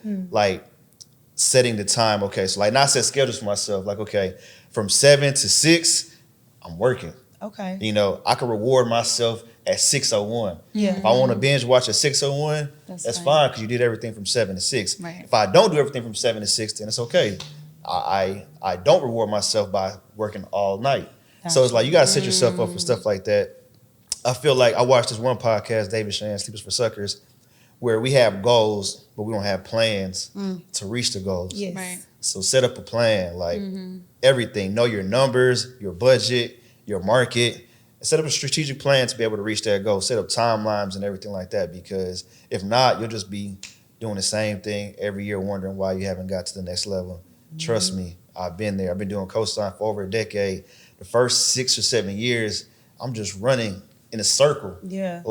setting the time. Okay, so not set schedules for myself. Like, okay, from 7 to 6, I'm working. Okay. I can reward myself at 6:01. Yeah. If I want to binge watch at 6:01, that's fine because you did everything from 7 to 6. Right. If I don't do everything from 7 to 6, then it's okay. I don't reward myself by working all night. Gotcha. So it's like you got to set yourself up for stuff like that. I feel like I watched this one podcast, David Shan, Sleepers for Suckers, where we have goals, but we don't have plans to reach the goals. Yes. Right. So set up a plan, everything. Know your numbers, your budget, your market, set up a strategic plan to be able to reach that goal. Set up timelines and everything like that, because if not, you'll just be doing the same thing every year, wondering why you haven't got to the next level. Trust me, I've been there. I've been doing CoSign for over a decade. The first 6 or 7 years, I'm just running in a circle. Yeah.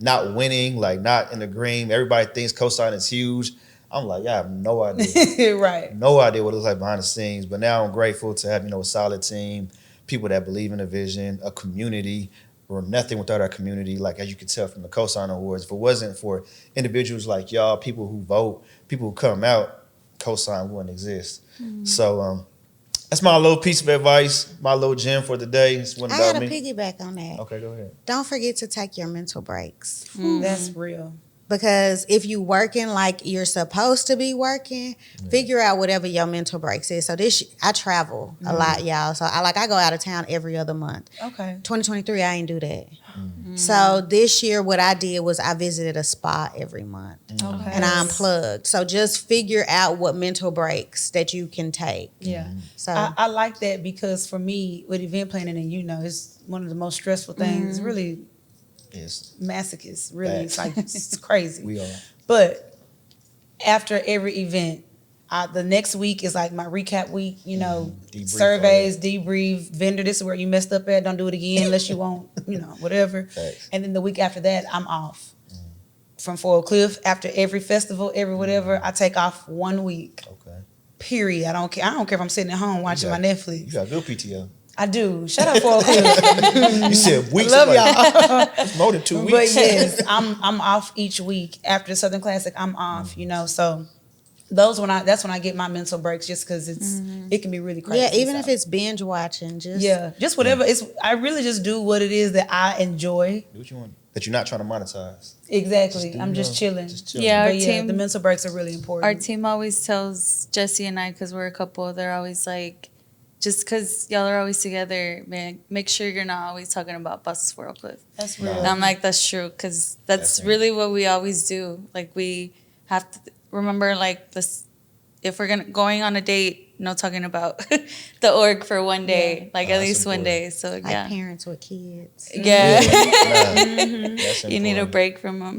Not winning, not in the green. Everybody thinks CoSign is huge. I'm like, I have no idea. Right. No idea what it looks like behind the scenes. But now I'm grateful to have, a solid team, people that believe in the vision, a community. We're nothing without our community, as you can tell from the CoSign Awards. If it wasn't for individuals like y'all, people who vote, people who come out, CoSign wouldn't exist. So that's my little piece of advice, my little gem for the day. It's one I about got to me. piggyback on that. Okay, go ahead. Don't forget to take your mental breaks. That's real. Because if you working like you're supposed to be working, figure out whatever your mental breaks is. So I travel a lot, y'all. So I go out of town every other month. Okay. 2023, I ain't do that. So this year, what I did was I visited a spa every month. Okay. And I unplugged. So just figure out what mental breaks that you can take. Yeah. So I like that because for me, with event planning, and it's one of the most stressful things. It's really masochist. Really, it's crazy. We are. But after every event, the next week is my recap week. Debrief surveys, debrief, vendor. This is where you messed up at. Don't do it again unless you want. Whatever. Thanks. And then the week after that, I'm off. From For Oak Cliff, after every festival, every whatever, I take off 1 week. Okay. Period. I don't care. I don't care if I'm sitting at home watching my Netflix. You got good PTO. I do. Shout out For Oak Cliff. You said weeks. I love y'all. It's more than 2 weeks. But yes, I'm off each week. After the Southern Classic, I'm off, So that's when I get my mental breaks, just because it can be really crazy. Yeah, even if it's binge watching, just whatever. I really just do what it is that I enjoy. Do what you want. That you're not trying to monetize. Exactly. I'm just chilling. Yeah, the mental breaks are really important. Our team always tells Jesse and I, because we're a couple, they're always like, just because y'all are always together, man, make sure you're not always talking about Pasos For Oak Cliff. That's real. And I'm like, that's true, because that's really what we always do. Like, we have to remember, like, this, if we're going on a date, no talking about the org for one day, like at least important. one day. So like yeah, parents with kids. yeah. That's You need a important. break from them.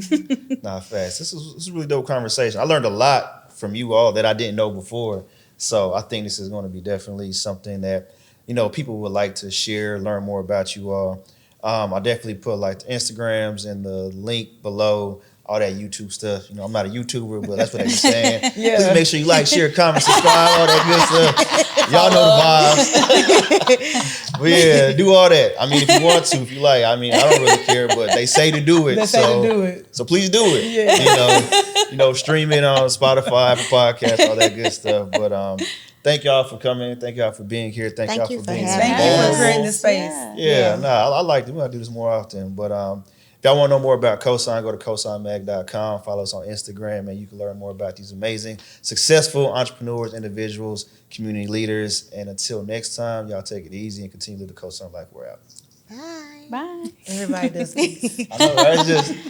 Nah, facts. This is a really dope conversation. I learned a lot from you all that I didn't know before. So I think this is going to be definitely something that, people would like to share, learn more about you all. I definitely put like the Instagrams and the link below, all that YouTube stuff. I'm not a YouTuber, but that's what they be saying. Please make sure you like, share, comment, subscribe, all that good stuff. Y'all know the vibes. But yeah, do all that. I mean, if you want to, if you like. I mean, I don't really care, but they say to do it. They say to do it. So please do it. Stream it on Spotify, Apple Podcasts, all that good stuff. But thank y'all for coming. Thank y'all for being here. Thank y'all you for for being having Thank you us. for creating this space. I like it. We gotta do this more often. But if y'all want to know more about CoSign, go to cosignmag.com. Follow us on Instagram, and you can learn more about these amazing, successful entrepreneurs, individuals, community leaders. And until next time, y'all take it easy and continue to live the CoSign life. We're out. Bye. Bye. Everybody does this. I know, right? It's just